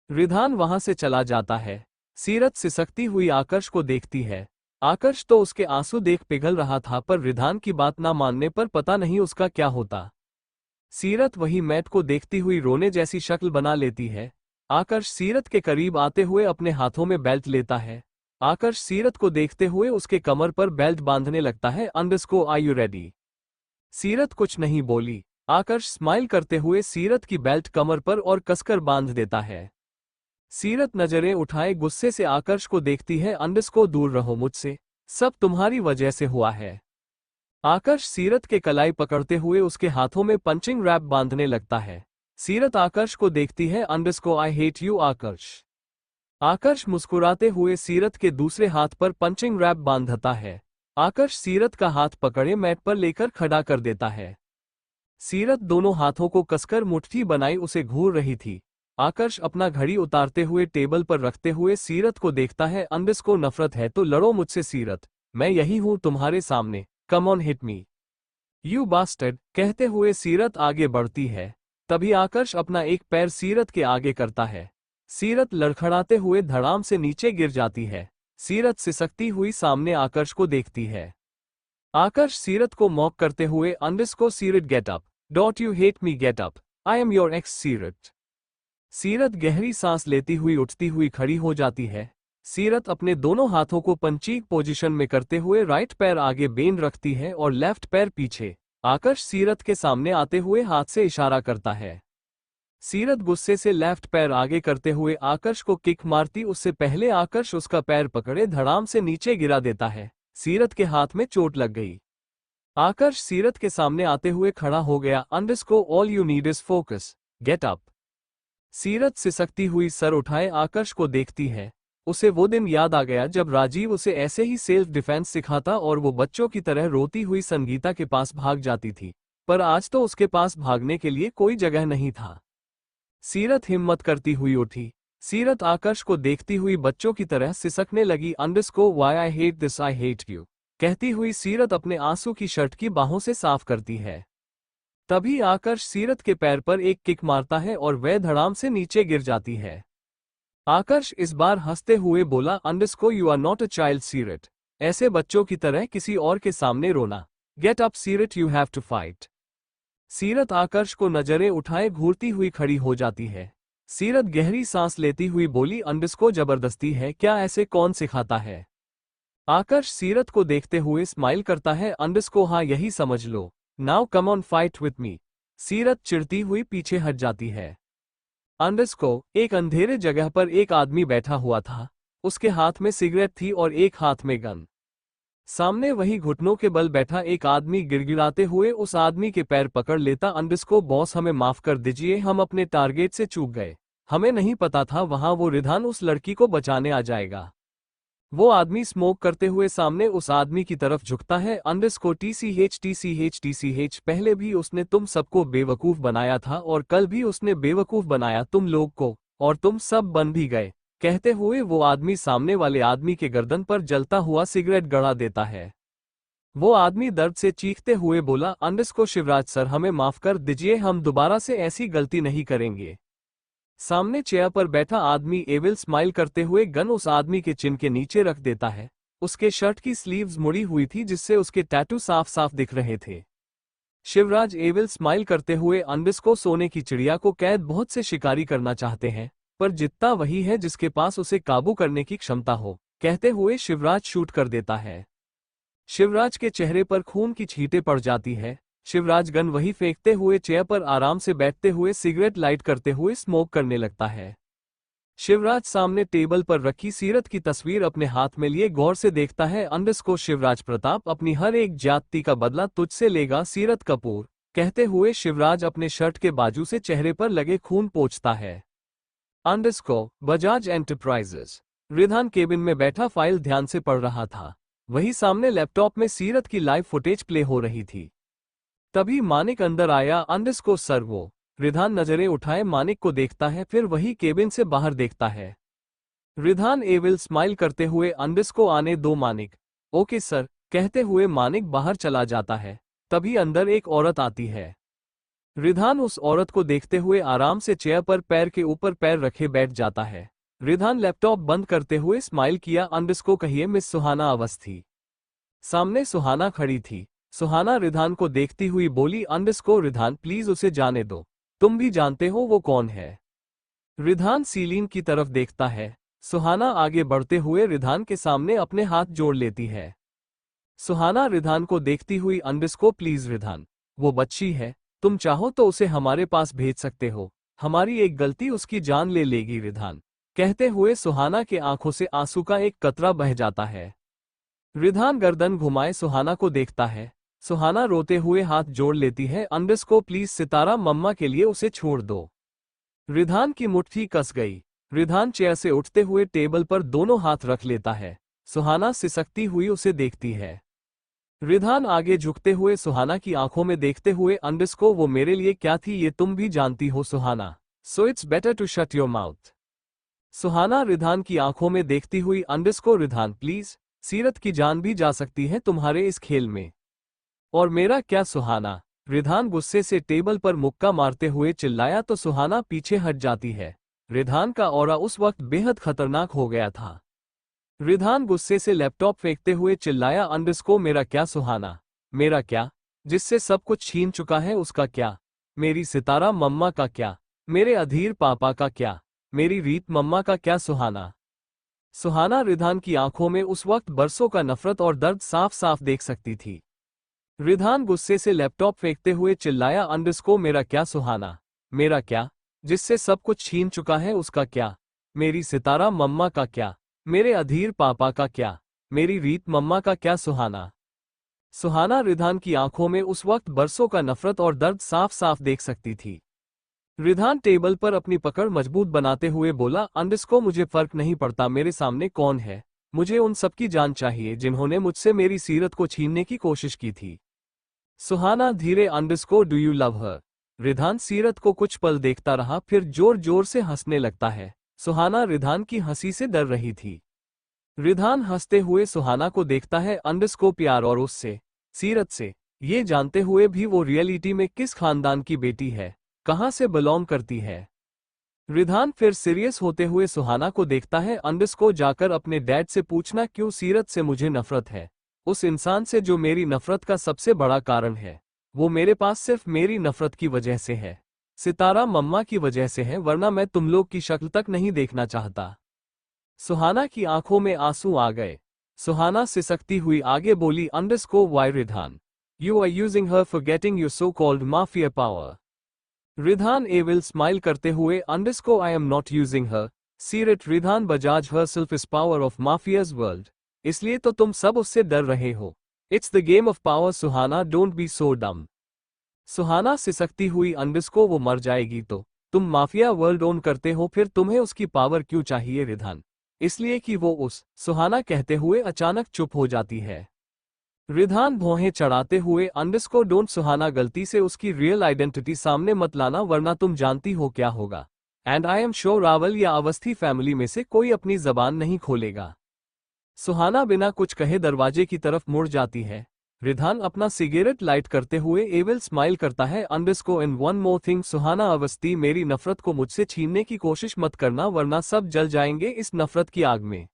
रिधान वहां से चला जाता है। सीरत सिसकती हुई आकर्ष को देखती है। आकर्ष तो उसके आंसू देख पिघल रहा था, पर रिधान की बात ना मानने पर पता नहीं उसका क्या होता। सीरत वही मैट को देखती हुई रोने जैसी शक्ल बना लेती है। आकर्ष सीरत के करीब आते हुए अपने हाथों में बेल्ट लेता है। आकर्ष सीरत को देखते हुए उसके कमर पर बेल्ट बांधने लगता है। Underscore are you ready? Seerat कुछ नहीं बोली। आकर्ष स्माइल करते हुए सीरत की बेल्ट कमर पर और कसकर बांध देता है। सीरत नजरें उठाए गुस्से से आकर्ष को देखती है। अंडरस्को दूर रहो मुझसे, सब तुम्हारी वजह से हुआ है। आकर्ष सीरत के कलाई पकड़ते हुए उसके हाथों में पंचिंग रैप बांधने लगता है। सीरत आकर्ष को देखती है। Underscore I hate you Aakarsh. आकर्ष मुस्कुराते हुए सीरत के दूसरे हाथ पर पंचिंग रैप बांधता है। आकर्ष सीरत का हाथ पकड़े मैट पर लेकर खड़ा कर देता है। सीरत दोनों हाथों को कसकर मुट्ठी बनाई उसे घूर रही थी। आकर्ष अपना घड़ी उतारते हुए टेबल पर रखते हुए सीरत को देखता है। अंडरस्को नफरत है तो लड़ो मुझसे सीरत, मैं यही हूं तुम्हारे सामने, come on hit me. You bastard, कहते हुए सीरत आगे बढ़ती है। तभी आकर्ष अपना एक पैर सीरत के आगे करता है। सीरत लड़खड़ाते हुए धड़ाम से नीचे गिर जाती है। सीरत सिसकती हुई सामने आकर्ष को देखती है। आकर्ष सीरत को मॉक करते हुए अंडरस्कोर सीरत get up, don't you hate me get up, I am your x सीरत। सीरत गहरी सांस लेती हुई उठती हुई खड़ी हो जाती है। सीरत अपने दोनों हाथों को पंचीक पोजीशन में करते हुए राइट पैर आगे बेन रखती है और लेफ्ट पैर पीछे। आकर्ष सीरत के सामने आते हुए हाथ से इशारा करता है। सीरत गुस्से से लेफ्ट पैर आगे करते हुए आकर्ष को किक मारती उससे पहले आकर्ष उसका पैर पकड़े धड़ाम से नीचे गिरा देता है। सीरत के हाथ में चोट लग गई। आकर्ष सीरत के सामने आते हुए खड़ा हो गया। Underscore all you need is focus, get up. सीरत सिसकती हुई सर उठाए आकर्ष को देखती है। उसे वो दिन याद आ गया जब राजीव उसे ऐसे ही सेल्फ डिफेंस सिखाता और वो बच्चों की तरह रोती हुई संगीता के पास भाग जाती थी, पर आज तो उसके पास भागने के लिए कोई जगह नहीं था। सीरत हिम्मत करती हुई उठी। सीरत आकर्ष को देखती हुई बच्चों की तरह सिसकने लगी। Underscore why I hate this, I hate you, कहती हुई सीरत अपने आंसू की शर्ट की बाहों से साफ करती है। तभी आकर्ष सीरत के पैर पर एक किक मारता है और वह धड़ाम से नीचे गिर जाती है। आकर्ष इस बार हंसते हुए बोला, underscore you are not a child Seerat, ऐसे बच्चों की तरह किसी और के सामने रोना, गेट अप सीरत, यू हैव टू फाइट। सीरत आकर्ष को नजरें उठाए घूरती हुई खड़ी हो जाती है। सीरत गहरी सांस लेती हुई बोली, अंडरस्कोर जबरदस्ती है क्या, ऐसे कौन सिखाता है। आकर्ष सीरत को देखते हुए स्माइल करता है। अंडरस्कोर हाँ यही समझ लो, now come on fight with me. Seerat चिढ़ती हुई पीछे हट जाती है। अंडरस्कोर एक अंधेरे जगह पर एक आदमी बैठा हुआ था। उसके हाथ में सिगरेट थी और एक हाथ में गन। सामने वही घुटनों के बल बैठा एक आदमी गिड़गिड़ाते हुए उस आदमी के पैर पकड़ लेता। अंडरस्कोर बॉस हमें माफ कर दीजिए, हम अपने टारगेट से चूक गए, हमें नहीं पता था वहां वो रिधान उस लड़की को बचाने आ जाएगा। वो आदमी स्मोक करते हुए सामने उस आदमी की तरफ झुकता है। अंडरस्कोर TCH, पहले भी उसने तुम सबको बेवकूफ बनाया था और कल भी उसने बेवकूफ बनाया तुम लोग को, और तुम सब बन भी गए, कहते हुए वो आदमी सामने वाले आदमी के गर्दन पर जलता हुआ सिगरेट गड़ा देता है। वो आदमी दर्द से चीखते हुए बोला, अंडरस्कोर शिवराज सर हमें माफ कर दीजिए, हम दोबारा से ऐसी गलती नहीं करेंगे। सामने चेयर पर बैठा आदमी एविल स्माइल करते हुए गन उस आदमी के चिन के नीचे रख देता है। उसके शर्ट की स्लीव्स मुड़ी हुई थी जिससे उसके टैटू साफ साफ दिख रहे थे। शिवराज एविल स्माइल करते हुए, अंडरस्कोर सोने की चिड़िया को कैद बहुत से शिकारी करना चाहते हैं, पर जितना वही है जिसके पास उसे काबू करने की क्षमता हो, कहते हुए शिवराज शूट कर देता है। शिवराज के चेहरे पर खून की छींटें पड़ जाती है। शिवराज गन वही फेंकते हुए चेयर पर आराम से बैठते हुए सिगरेट लाइट करते हुए स्मोक करने लगता है। शिवराज सामने टेबल पर रखी सीरत की तस्वीर अपने हाथ में लिए गौर से देखता है। अंडरस्कोर शिवराज प्रताप अपनी हर एक ज्यादती का बदला तुझसे लेगा सीरत कपूर, कहते हुए शिवराज अपने शर्ट के बाजू से चेहरे पर लगे खून पोंछता है। Underscore Bajaj enterprises. Ridhan cabin में बैठा फाइल ध्यान से पढ़ रहा था। वही सामने लैपटॉप में सीरत की लाइव फुटेज प्ले हो रही थी। तभी मानिक अंदर आया। अंडरस्कोर सर वो। रिधान नजरें उठाए मानिक को देखता है, फिर वही केबिन से बाहर देखता है। रिधान एविल स्माइल करते हुए, अंडरस्कोर आने दो मानिक। ओके सर, कहते हुए मानिक बाहर चला जाता है। तभी अंदर एक औरत आती है। रिधान उस औरत को देखते हुए आराम से चेयर पर पैर के ऊपर पैर रखे बैठ जाता है। रिधान लैपटॉप बंद करते हुए स्माइल किया। अंडरस्कोर कहिए मिस सुहाना अवस्थी। सामने सुहाना खड़ी थी। सुहाना रिधान को देखती हुई बोली, अंडरस्कोर रिधान प्लीज उसे जाने दो, तुम भी जानते हो वो कौन है। रिधान सीलिन की तरफ देखता है। सुहाना आगे बढ़ते हुए रिधान के सामने अपने हाथ जोड़ लेती है। सुहाना रिधान को देखती हुई, अंडरस्कोर प्लीज रिधान, वो बच्ची है, तुम चाहो तो उसे हमारे पास भेज सकते हो, हमारी एक गलती उसकी जान ले लेगी रिधान, कहते हुए सुहाना के आंखों से आंसू का एक कतरा बह जाता है। रिधान गर्दन घुमाए सुहाना को देखता है। सुहाना रोते हुए हाथ जोड़ लेती है। अंडरस्कोर प्लीज सितारा मम्मा के लिए उसे छोड़ दो। रिधान की मुट्ठी कस गई। रिधान चेयर से उठते हुए टेबल पर दोनों हाथ रख लेता है। सुहाना सिसकती हुई उसे देखती है। रिधान आगे झुकते हुए सुहाना की आंखों में देखते हुए, अंडरस्कोर वो मेरे लिए क्या थी ये तुम भी जानती हो Suhana, so it's better to shut your mouth. Suhana Ridhan की आंखों में देखती हुई, अंडरस्कोर रिधान प्लीज, सीरत की जान भी जा सकती है तुम्हारे इस खेल में। और मेरा क्या सुहाना? रिधान गुस्से से टेबल पर मुक्का मारते हुए चिल्लाया तो सुहाना पीछे हट जाती है। रिधान का ऑरा उस वक्त बेहद खतरनाक हो गया था। रिधान गुस्से से लैपटॉप फेंकते हुए चिल्लाया, अंडरस्को मेरा क्या सुहाना? मेरा क्या? जिससे सब कुछ छीन चुका है उसका क्या? मेरी सितारा मम्मा का क्या? मेरे अधीर पापा का क्या? मेरी रीत मम्मा का क्या सुहाना? सुहाना रिधान की आंखों में उस वक्त बरसों का नफरत और दर्द साफ साफ देख सकती थी। रिधान गुस्से से लैपटॉप फेंकते हुए चिल्लाया, अंडरस्को मेरा क्या सुहाना? मेरा क्या? जिससे सब कुछ छीन चुका है उसका क्या? मेरी सितारा मम्मा का क्या? मेरे अधीर पापा का क्या? मेरी रीत मम्मा का क्या सुहाना? सुहाना रिधान की आंखों में उस वक्त बरसों का नफरत और दर्द साफ साफ देख सकती थी। रिधान टेबल पर अपनी पकड़ मजबूत बनाते हुए बोला, अंडरस्को मुझे फर्क नहीं पड़ता मेरे सामने कौन है, मुझे उन सबकी जान चाहिए जिन्होंने मुझसे मेरी सीरत को छीनने की कोशिश की थी। सुहाना धीरे, अंडरस्को डू यू लव हर? रिधान सीरत को कुछ पल देखता रहा फिर जोर जोर से हंसने लगता है। सुहाना रिधान की हंसी से डर रही थी। रिधान हंसते हुए सुहाना को देखता है, अंडरस्को प्यार और उससे, सीरत से, ये जानते हुए भी वो रियलिटी में किस खानदान की बेटी है, कहां से बिलोंग करती है। रिधान फिर सीरियस होते हुए सुहाना को देखता है, अंडरस्को जाकर अपने डैड से पूछना क्यों सीरत से मुझे नफरत है, उस इंसान से जो मेरी नफरत का सबसे बड़ा कारण है। वो मेरे पास सिर्फ मेरी नफरत की वजह से है, सितारा मम्मा की वजह से है, वरना मैं तुम लोग की शक्ल तक नहीं देखना चाहता। सुहाना की आंखों में आंसू आ गए। सुहाना सिसकती हुई आगे बोली, underscore why Ridhan, you are using her for getting your so called mafia power. Ridhan evil smile करते हुए, underscore I am not using her, Seerat Ridhan Bajaj herself is power of mafia's world, इसलिए तो तुम सब उससे डर रहे हो। It's the game of power Suhana, don't be so dumb. Suhana सिसकती हुई, अंडरस्को वो मर जाएगी तो तुम माफिया वर्ल्ड ओन करते हो, फिर तुम्हें उसकी पावर क्यों चाहिए रिधान? इसलिए कि वो उस, सुहाना कहते हुए अचानक चुप हो जाती है। रिधान भौहें चढ़ाते हुए, अंडरस्को डोंट सुहाना, गलती से उसकी रियल आइडेंटिटी सामने मत लाना वरना तुम जानती हो क्या होगा। And I am sure Rawal या अवस्थी फैमिली में से कोई अपनी जबान नहीं खोलेगा। सुहाना बिना कुछ कहे दरवाजे की तरफ मुड़ जाती है। रिधान अपना सिगरेट लाइट करते हुए एविल स्माइल करता है, underscore and one more thing Suhana, Awasthi मेरी नफरत को मुझसे छीनने की कोशिश मत करना वरना सब जल जाएंगे इस नफरत की आग में।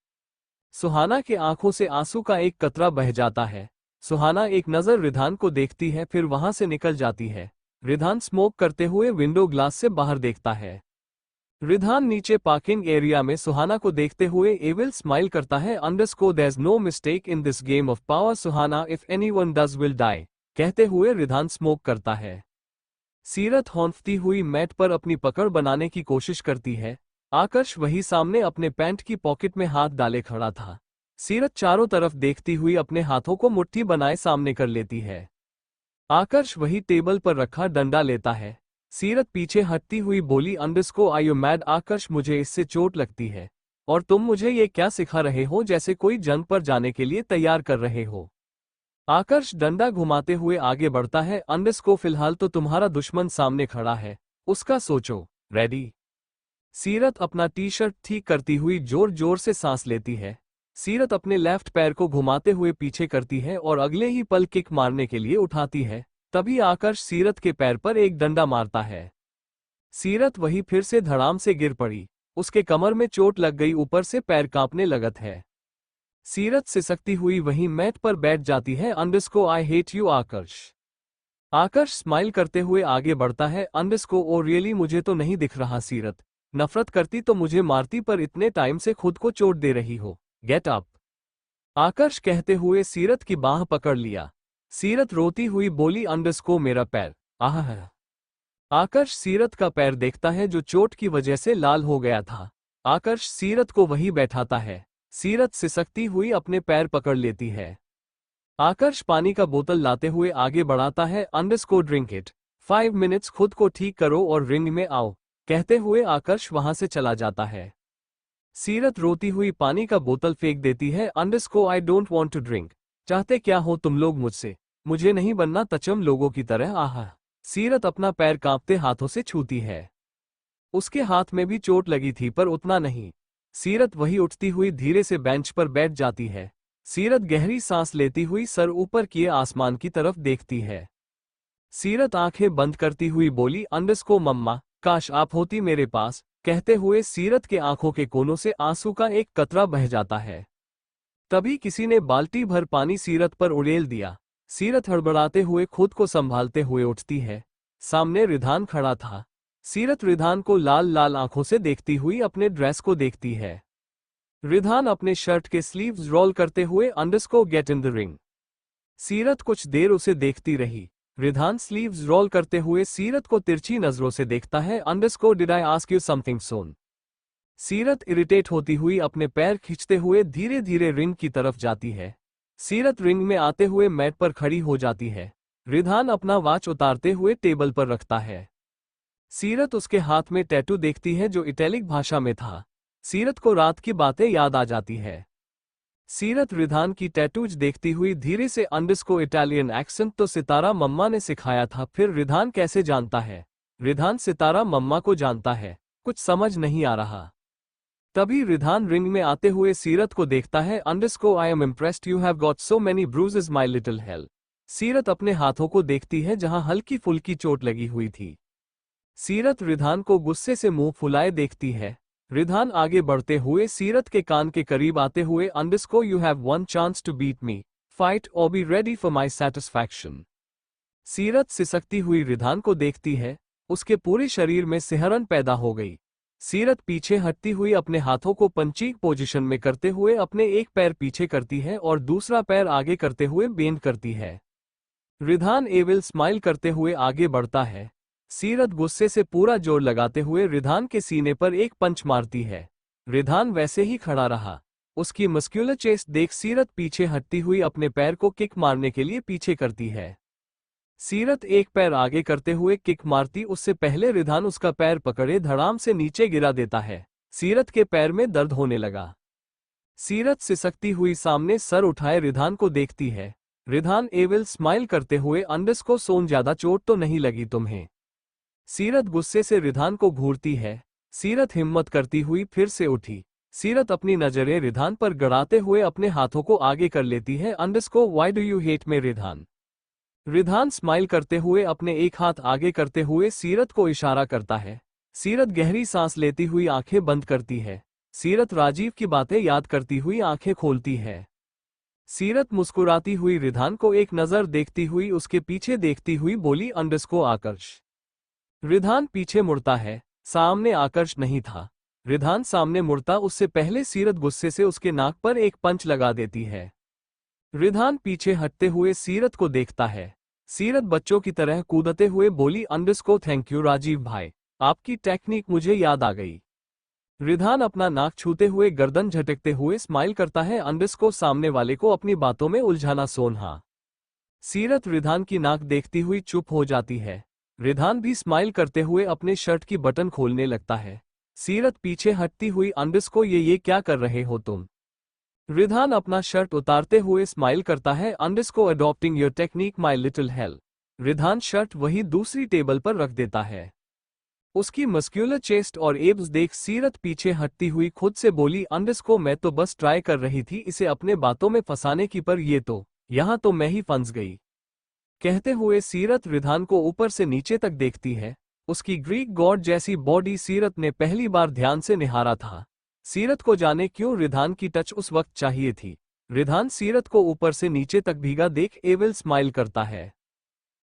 सुहाना के आंखों से आंसू का एक कतरा बह जाता है। सुहाना एक नजर रिधान को देखती है फिर वहां से निकल जाती है। रिधान स्मोक करते हुए विंडो ग्लास से बाहर देखता है। रिधान नीचे पार्किंग एरिया में सुहाना को देखते हुए एविल स्माइल करता है, underscore there is no mistake in this game of power Suhana, if anyone does will die, कहते हुए रिधान स्मोक करता है। सीरत हौंफती हुई मैट पर अपनी पकड़ बनाने की कोशिश करती है। आकर्ष वही सामने अपने पैंट की पॉकेट में हाथ डाले खड़ा था। सीरत चारों तरफ देखती हुई अपने हाथों को मुट्ठी बनाए सामने कर लेती है। आकर्ष वही टेबल पर रखा डंडा लेता है। सीरत पीछे हटती हुई बोली, अंडरस्को आई यू मैड? आकर्ष मुझे इससे चोट लगती है और तुम मुझे ये क्या सिखा रहे हो, जैसे कोई जंग पर जाने के लिए तैयार कर रहे हो। आकर्ष डंडा घुमाते हुए आगे बढ़ता है, अंडरस्को फिलहाल तो तुम्हारा दुश्मन सामने खड़ा है, उसका सोचो। रेडी? सीरत अपना टी शर्ट ठीक करती हुई जोर जोर से सांस लेती है। सीरत अपने लेफ्ट पैर को घुमाते हुए पीछे करती है और अगले ही पल किक मारने के लिए उठाती है। तभी आकर्ष सीरत के पैर पर एक डंडा मारता है। सीरत वही फिर से धड़ाम से गिर पड़ी। उसके कमर में चोट लग गई, ऊपर से पैर कांपने लगत है। सीरत सिसकती हुई वहीं मैट पर बैठ जाती है। Underscore I hate you Aakarsh. Aakarsh smile करते हुए आगे बढ़ता है, अंडरस्को ओ रियली मुझे तो नहीं दिख रहा सीरत, नफरत करती तो मुझे मारती, पर इतने टाइम से खुद को चोट दे रही हो। Get up. आकर्ष कहते हुए सीरत की बाह पकड़ लिया। सीरत रोती हुई बोली, अंडरस्को मेरा पैर। आह। आकर्ष सीरत का पैर देखता है जो चोट की वजह से लाल हो गया था। आकर्ष सीरत को वहीं बैठाता है। सीरत सिसकती हुई अपने पैर पकड़ लेती है। आकर्ष पानी का बोतल लाते हुए आगे बढ़ाता है, अंडरस्को ड्रिंक इट, 5 मिनट्स खुद को ठीक करो और रिंग में आओ, कहते हुए आकर्ष वहां से चला जाता है। सीरत रोती हुई पानी का बोतल फेंक देती है, underscore I don't want to drink, चाहते क्या हो तुम लोग मुझसे, मुझे नहीं बनना तचम लोगों की तरह। आह। सीरत अपना पैर कांपते हाथों से छूती है। उसके हाथ में भी चोट लगी थी पर उतना नहीं। सीरत वही उठती हुई धीरे से बेंच पर बैठ जाती है। सीरत गहरी सांस लेती हुई सर ऊपर किए आसमान की तरफ देखती है। सीरत आंखें बंद करती हुई बोली, अंडरस्को मम्मा, काश आप होती मेरे पास। कहते हुए सीरत के आंखों के कोनों से आंसू का एक कतरा बह जाता है। तभी किसी ने बाल्टी भर पानी सीरत पर उड़ेल दिया। सीरत हड़बड़ाते हुए खुद को संभालते हुए उठती है। सामने रिधान खड़ा था। सीरत रिधान को लाल लाल आंखों से देखती हुई अपने ड्रेस को देखती है। रिधान अपने शर्ट के स्लीव्स रोल करते हुए अंडरस्को गेट इन द रिंग। सीरत कुछ देर उसे देखती रही। रिधान स्लीव्स रोल करते हुए सीरत को तिरछी नजरों से देखता है। Underscore did I ask you something son. Seerat irritate होती हुई अपने पैर खींचते हुए धीरे धीरे रिंग की तरफ जाती है। सीरत रिंग में आते हुए मैट पर खड़ी हो जाती है। रिधान अपना वॉच उतारते हुए टेबल पर रखता है। सीरत उसके हाथ में टैटू देखती है जो इटैलिक भाषा में था। सीरत को रात की बातें याद आ जाती है। सीरत रिधान की टैटूज देखती हुई धीरे से अंडरस्को इटालियन एक्सेंट तो सितारा मम्मा ने सिखाया था, फिर रिधान कैसे जानता है? रिधान सितारा मम्मा को जानता है। कुछ समझ नहीं आ रहा। तभी रिधान रिंग में आते हुए सीरत को देखता है। Underscore I am impressed you have got so many bruises my little hello. सीरत अपने हाथों को देखती है जहां हल्की फुल्की चोट लगी हुई थी। सीरत रिधान को गुस्से से मुंह फुलाए देखती है। रिधान आगे बढ़ते हुए सीरत के कान के करीब आते हुए, underscore you have one chance to beat me, fight और be ready for my satisfaction. Seerat सिसकती हुई रिधान को देखती है। उसके पूरे शरीर में सिहरन पैदा हो गई। सीरत पीछे हटती हुई अपने हाथों को पंचीक पोजीशन में करते हुए अपने एक पैर पीछे करती है और दूसरा पैर आगे करते हुए बेंड करती है। रिधान एविल स्माइल करते हुए आगे बढ़ता है। सीरत गुस्से से पूरा जोर लगाते हुए रिधान के सीने पर एक पंच मारती है। रिधान वैसे ही खड़ा रहा। उसकी मस्क्यूलर चेस्ट देख सीरत पीछे हटती हुई अपने पैर को किक मारने के लिए पीछे करती है। सीरत एक पैर आगे करते हुए किक मारती उससे पहले रिधान उसका पैर पकड़े धड़ाम से नीचे गिरा देता है। सीरत के पैर में दर्द होने लगा। सीरत सिसकती हुई सामने सर उठाए रिधान को देखती है। रिधान एविल स्माइल करते हुए, अंडरस्को सोन, ज्यादा चोट तो नहीं लगी तुम्हें? सीरत गुस्से से रिधान को घूरती है। सीरत हिम्मत करती हुई फिर से उठी। सीरत अपनी नजरें रिधान पर गड़ाते हुए अपने हाथों को आगे कर लेती है। अंडरस्को why do you hate me Ridhan? Ridhan smile करते हुए अपने एक हाथ आगे करते हुए सीरत को इशारा करता है। सीरत गहरी सांस लेती हुई आंखें बंद करती है। सीरत राजीव की बातें याद करती हुई आंखें खोलती है। सीरत मुस्कुराती हुई रिधान को एक नजर देखती हुई उसके पीछे देखती हुई बोली, अंडरस्को आकर्ष। रिधान पीछे मुड़ता है। सामने आकर्ष नहीं था। रिधान सामने मुड़ता उससे पहले सीरत गुस्से से उसके नाक पर एक पंच लगा देती है। रिधान पीछे हटते हुए सीरत को देखता है। सीरत बच्चों की तरह कूदते हुए बोली, अंडरस्को थैंक यू राजीव भाई, आपकी टेक्निक मुझे याद आ गई। रिधान अपना नाक छूते हुए गर्दन झटकते हुए स्माइल करता है। अंडरस्को सामने वाले को अपनी बातों में उलझाना सोनहा। सीरत रिधान की नाक देखती हुई चुप हो जाती है। रिधान भी स्माइल करते हुए अपने शर्ट की बटन खोलने लगता है। सीरत पीछे हटती हुई, अंडरस्को ये क्या कर रहे हो तुम? रिधान अपना शर्ट उतारते हुए स्माइल करता है। अंडरस्को adopting your technique my little hello. Ridhan shirt वही दूसरी टेबल पर रख देता है। उसकी मस्क्यूलर चेस्ट और एब्स देख सीरत पीछे हटती हुई खुद से बोली, अंडरस्को मैं तो बस ट्राई कर रही थी इसे अपने बातों में फंसाने की, पर यहाँ तो मैं ही फंस गई। कहते हुए सीरत रिधान को ऊपर से नीचे तक देखती है। उसकी ग्रीक गॉड जैसी बॉडी सीरत ने पहली बार ध्यान से निहारा था। सीरत को जाने क्यों रिधान की टच उस वक्त चाहिए थी। रिधान सीरत को ऊपर से नीचे तक भीगा देख एविल स्माइल करता है।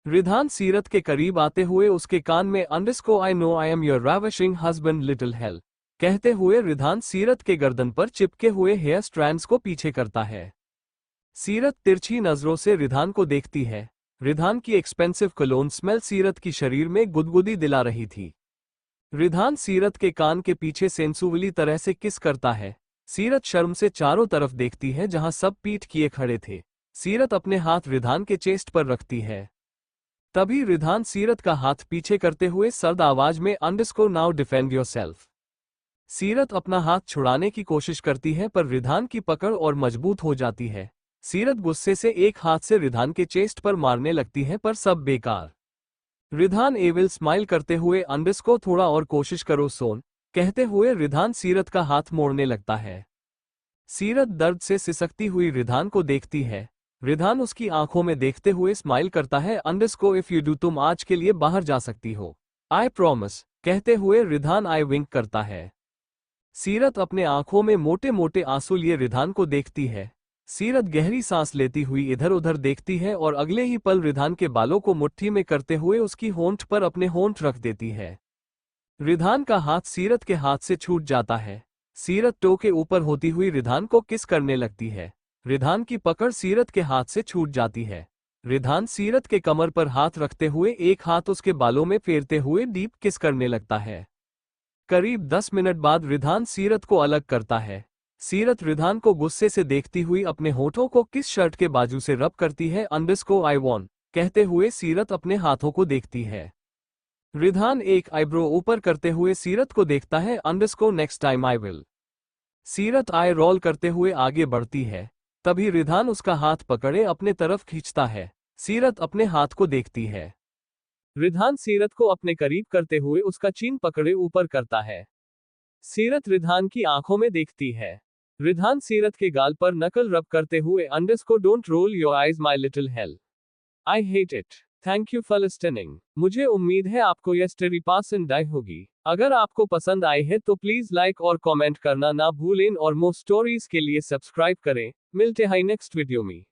रिधान सीरत के करीब आते हुए उसके कान में, अंडरस्को I know I am your ravishing husband little hello. कहते हुए रिधान सीरत के गर्दन पर चिपके हुए हेयर स्ट्रैंड्स को पीछे करता है। सीरत तिरछी नजरों से रिधान को देखती है। रिधान की एक्सपेंसिव कलोन स्मेल सीरत की शरीर में गुदगुदी दिला रही थी। रिधान सीरत के कान के पीछे सेंसुअली तरह से किस करता है। सीरत शर्म से चारों तरफ देखती है जहां सब पीठ किए खड़े थे। सीरत अपने हाथ रिधान के चेस्ट पर रखती है। तभी रिधान सीरत का हाथ पीछे करते हुए सर्द आवाज में, अंडरस्को नाउ डिफेंड योरसेल्फ। सीरत अपना हाथ छुड़ाने की कोशिश करती है पर रिधान की पकड़ और मजबूत हो जाती है। सीरत गुस्से से एक हाथ से रिधान के चेस्ट पर मारने लगती है पर सब बेकार। रिधान एविल स्माइल करते हुए, अंडरस्को थोड़ा और कोशिश करो सोन। कहते हुए रिधान सीरत का हाथ मोड़ने लगता है। सीरत दर्द से सिसकती हुई रिधान को देखती है। रिधान उसकी आंखों में देखते हुए स्माइल करता है। अंडरस्को इफ यू डू, तुम आज के लिए बाहर जा सकती हो। आई प्रॉमिस, कहते हुए रिधान आई विंक करता है। सीरत अपने आंखों में मोटे मोटे आंसू लिए रिधान को देखती है। सीरत गहरी सांस लेती हुई इधर उधर देखती है और अगले ही पल रिधान के बालों को मुट्ठी में करते हुए उसकी होंठ पर अपने होंठ रख देती है। रिधान का हाथ सीरत के हाथ से छूट जाता है। सीरत टो के ऊपर होती हुई रिधान को किस करने लगती है। रिधान की पकड़ सीरत के हाथ से छूट जाती है। रिधान सीरत के कमर पर हाथ रखते हुए एक हाथ उसके बालों में फेरते हुए डीप किस करने लगता है। करीब 10 मिनट बाद रिधान सीरत को अलग करता है। सीरत रिधान को गुस्से से देखती हुई अपने होठों को किस शर्ट के बाजू से रब करती है। अंडरस्को आई वॉन्ट, कहते हुए सीरत अपने हाथों को देखती है। रिधान एक आईब्रो ऊपर करते हुए सीरत को देखता है। अंडरस्को नेक्स्ट टाइम आई विल। सीरत आई रोल करते हुए आगे बढ़ती है। तभी रिधान उसका हाथ पकड़े अपने तरफ खींचता है। सीरत अपने हाथ को देखती है। रिधान सीरत को अपने करीब करते हुए उसका चीन पकड़े ऊपर करता है। सीरत रिधान की आंखों में देखती है। रिधान सीरत के गाल पर नकल रब करते हुए underscore don't roll your eyes my little hell, I hate it, thank you for listening. मुझे उम्मीद है आपको यह स्टोरी पसंद आई होगी। अगर आपको पसंद आई है तो प्लीज लाइक और कमेंट करना ना भूलें और मोर स्टोरीज के लिए सब्सक्राइब करें। मिलते हैं नेक्स्ट वीडियो में।